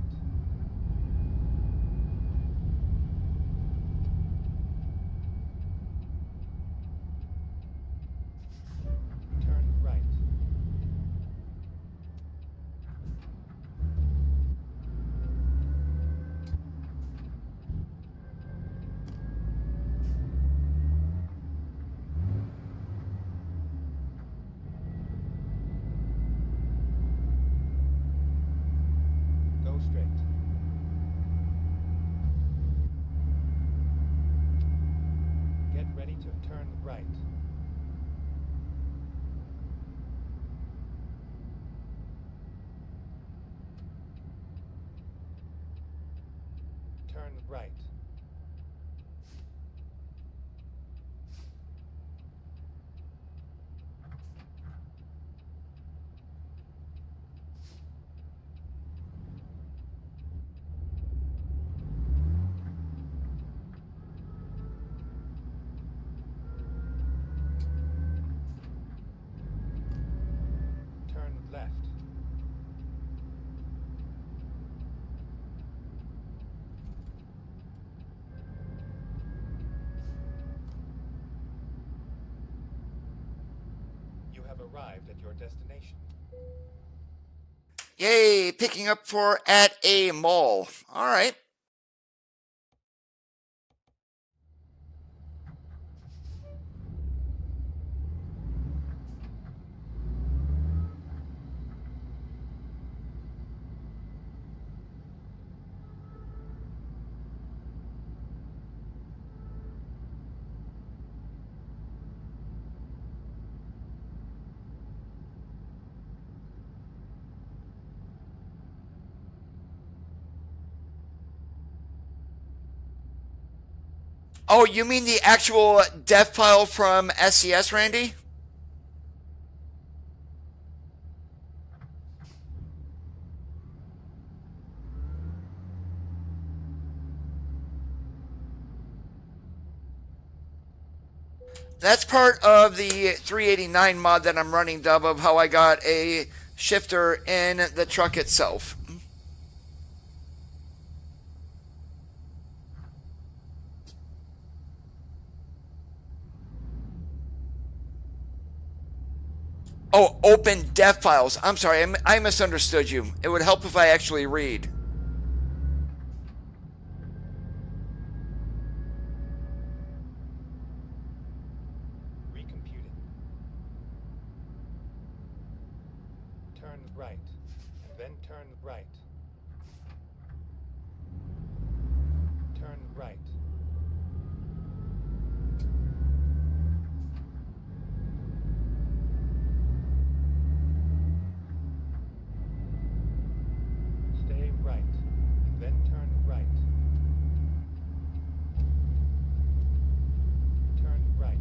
ready to turn right. Turn right. Turn left. You have arrived at your destination. Yay, picking up for at a mall. All right. Oh, you mean the actual dev file from SCS, Randy? That's part of the 389 mod that I'm running, Dub, of how I got a shifter in the truck itself. Oh, open dev files. I'm sorry, I misunderstood you. It would help if I actually read. Recomputing. Turn right, and then turn right. Turn right. Stay right, and then turn right. Turn right.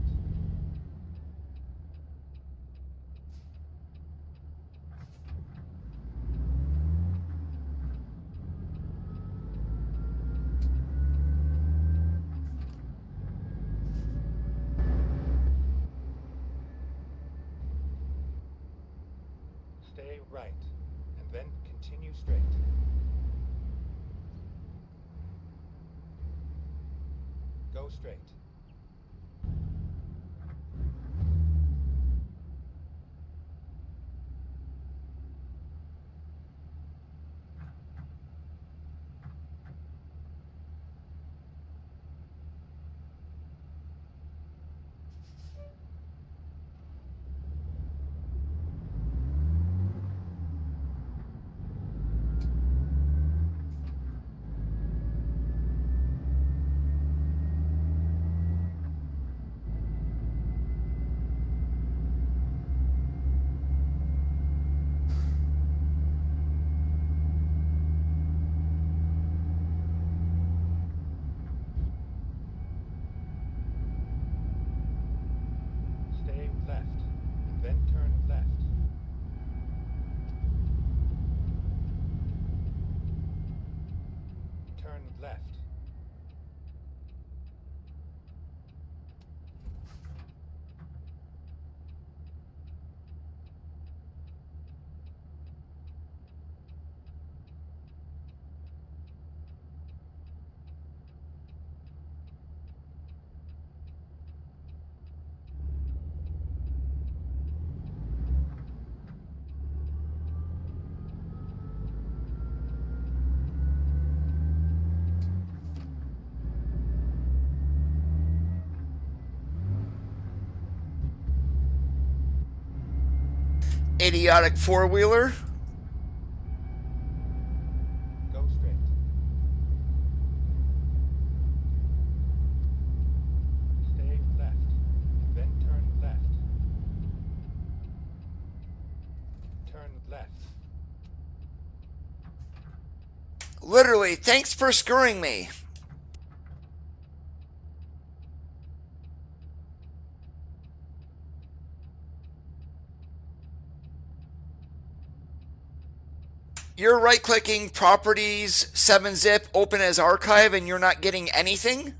Stay right, and then continue straight. Go straight. Stay left, and then turn left. Turn left. Idiotic four-wheeler. Go straight. Stay left. Literally, thanks for screwing me. You're right-clicking Properties, 7-zip, Open as Archive, and you're not getting anything?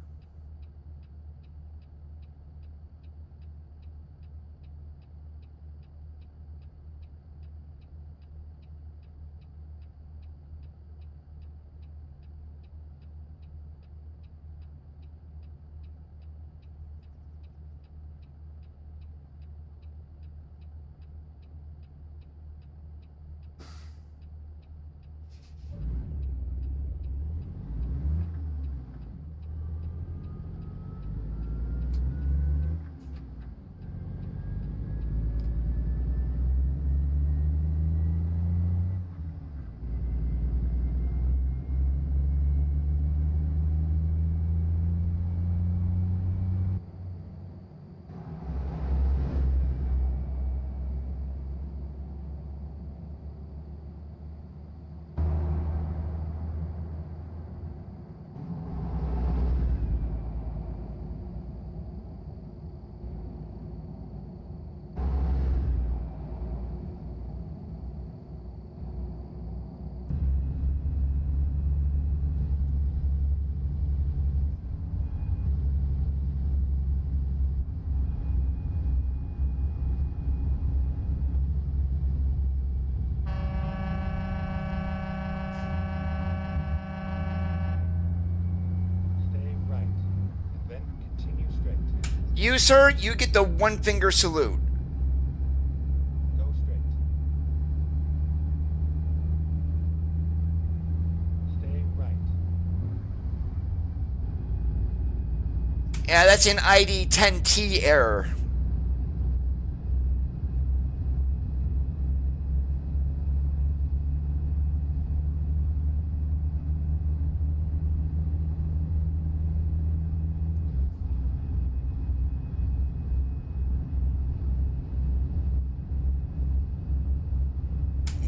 You, sir, you get the one-finger salute. Go straight. Stay right. Yeah, that's an ID 10T error.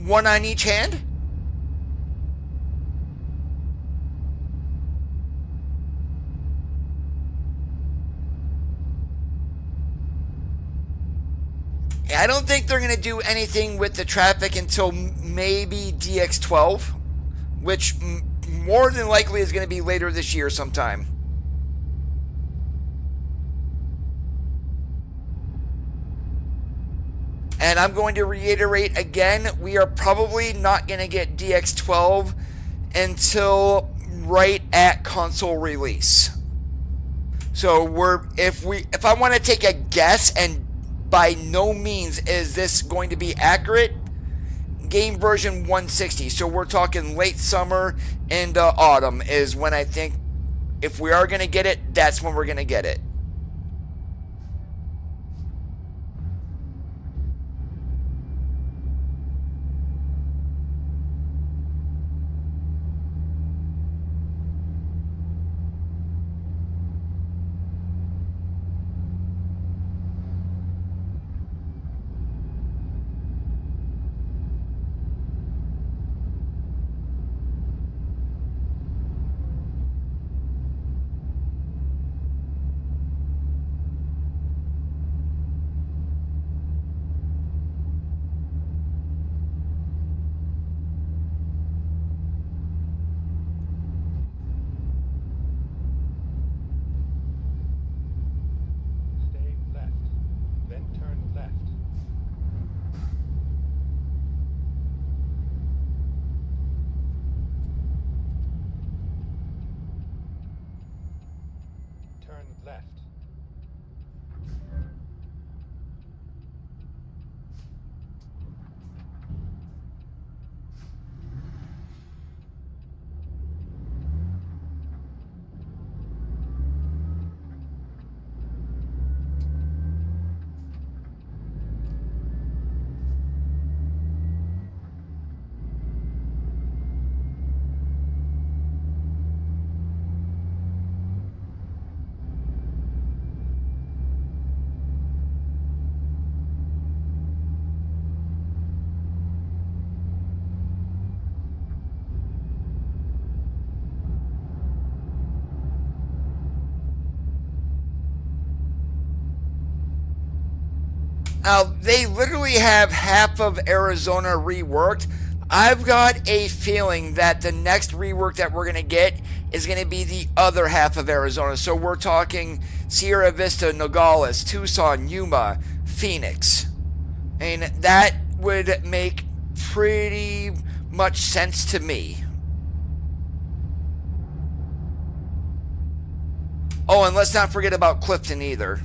One on each hand? I don't think they're going to do anything with the traffic until maybe DX12, which more than likely is going to be later this year sometime. And I'm going to reiterate again, we are probably not going to get DX12 until right at console release. So if I want to take a guess, and by no means is this going to be accurate, game version 160. So we're talking late summer and autumn is when I think, if we are going to get it, that's when we're going to get it. Left. They literally have half of Arizona reworked. I've got a feeling that the next rework that we're going to get is going to be the other half of Arizona. So we're talking Sierra Vista, Nogales, Tucson, Yuma, Phoenix. And that would make pretty much sense to me. Oh, and let's not forget about Clifton either.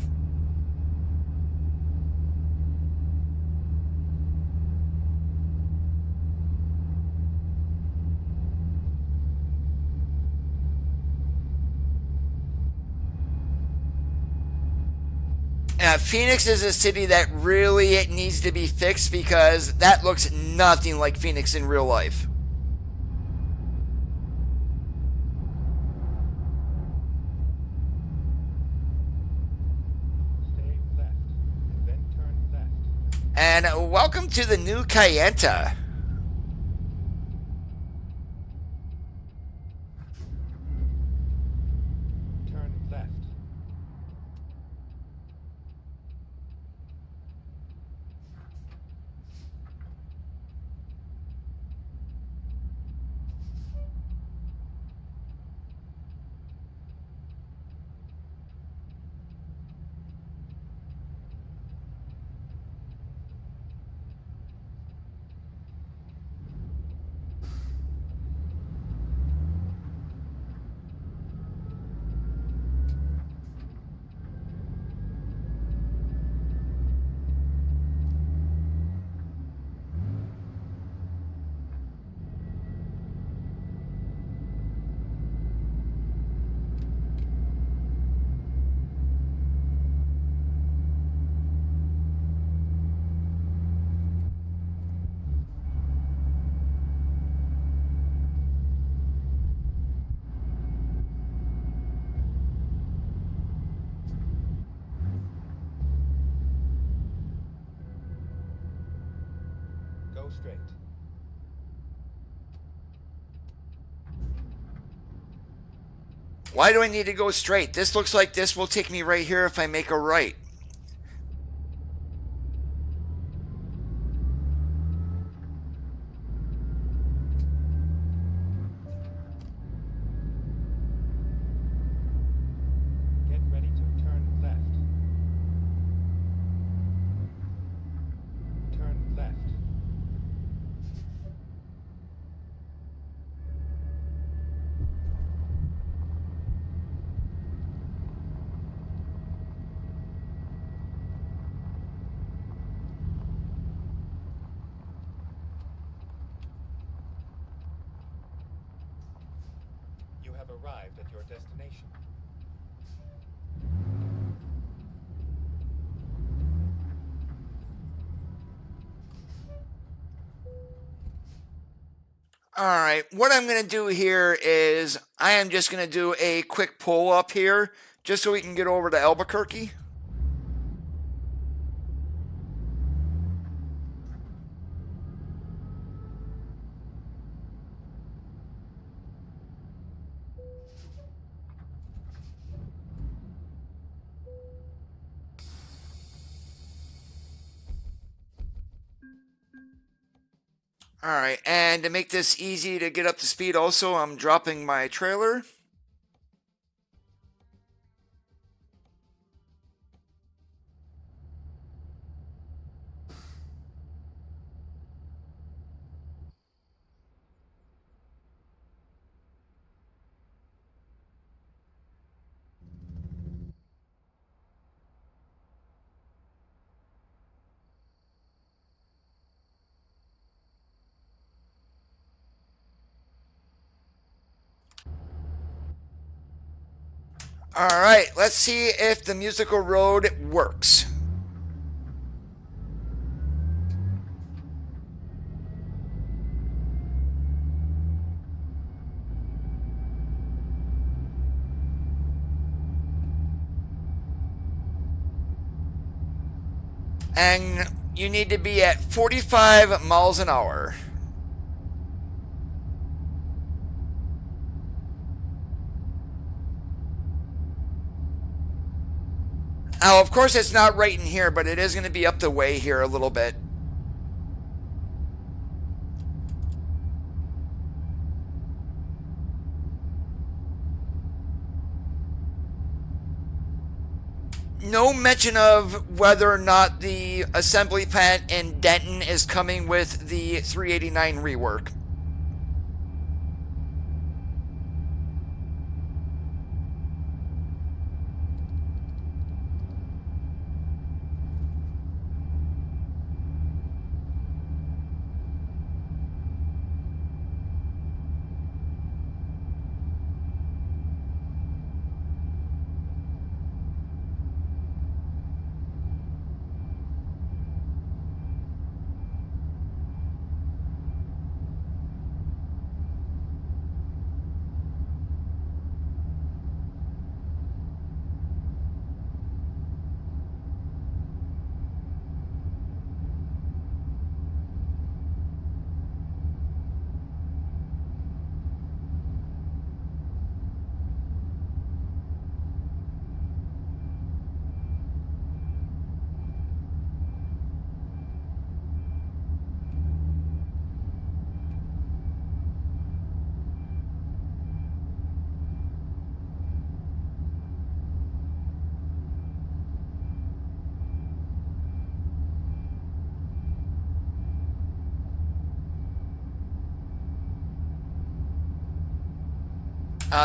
Phoenix is a city that really needs to be fixed because that looks nothing like Phoenix in real life. Stay left, and then turn left. And welcome to the new Kayenta. Turn left. Go straight. Why do I need to go straight? This looks like this will take me right here if I make a right. Get ready to turn left. Turn left. You have arrived at your destination. Alright, what I'm going to do here is I am just going to do a quick pull up here just so we can get over to Albuquerque. Alright, and to make this easy to get up to speed also, I'm dropping my trailer. Alright, let's see if the musical road works. And you need to be at 45 miles an hour. Now, of course, it's not right in here, but it is going to be up the way here a little bit. No mention of whether or not the assembly plant in Denton is coming with the 389 rework.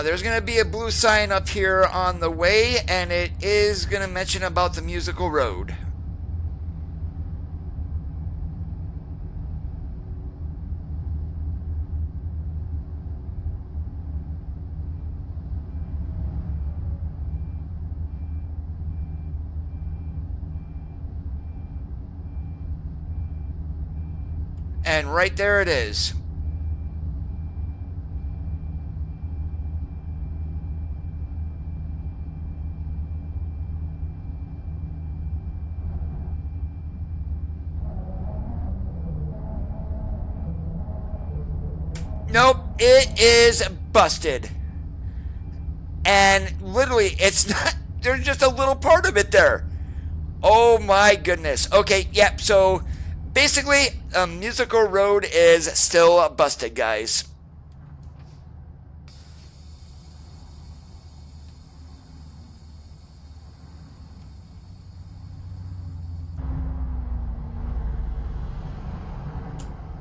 There's going to be a blue sign up here on the way, and it is going to mention about the musical road. And right there it is. Nope, it is busted. And literally, it's not, there's just a little part of it there. Oh my goodness. Okay, yep, so basically, Musical Road is still busted, guys.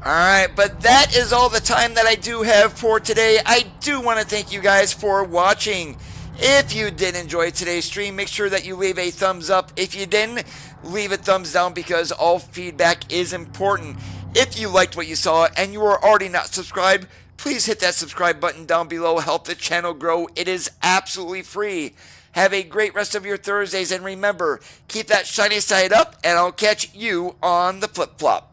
Alright, but that is all the time that I do have for today. I do want to thank you guys for watching. If you did enjoy today's stream, make sure that you leave a thumbs up. If you didn't, leave a thumbs down because all feedback is important. If you liked what you saw and you are already not subscribed, please hit that subscribe button down below. Help the channel grow. It is absolutely free. Have a great rest of your Thursdays, and remember, keep that shiny side up, and I'll catch you on the flip-flop.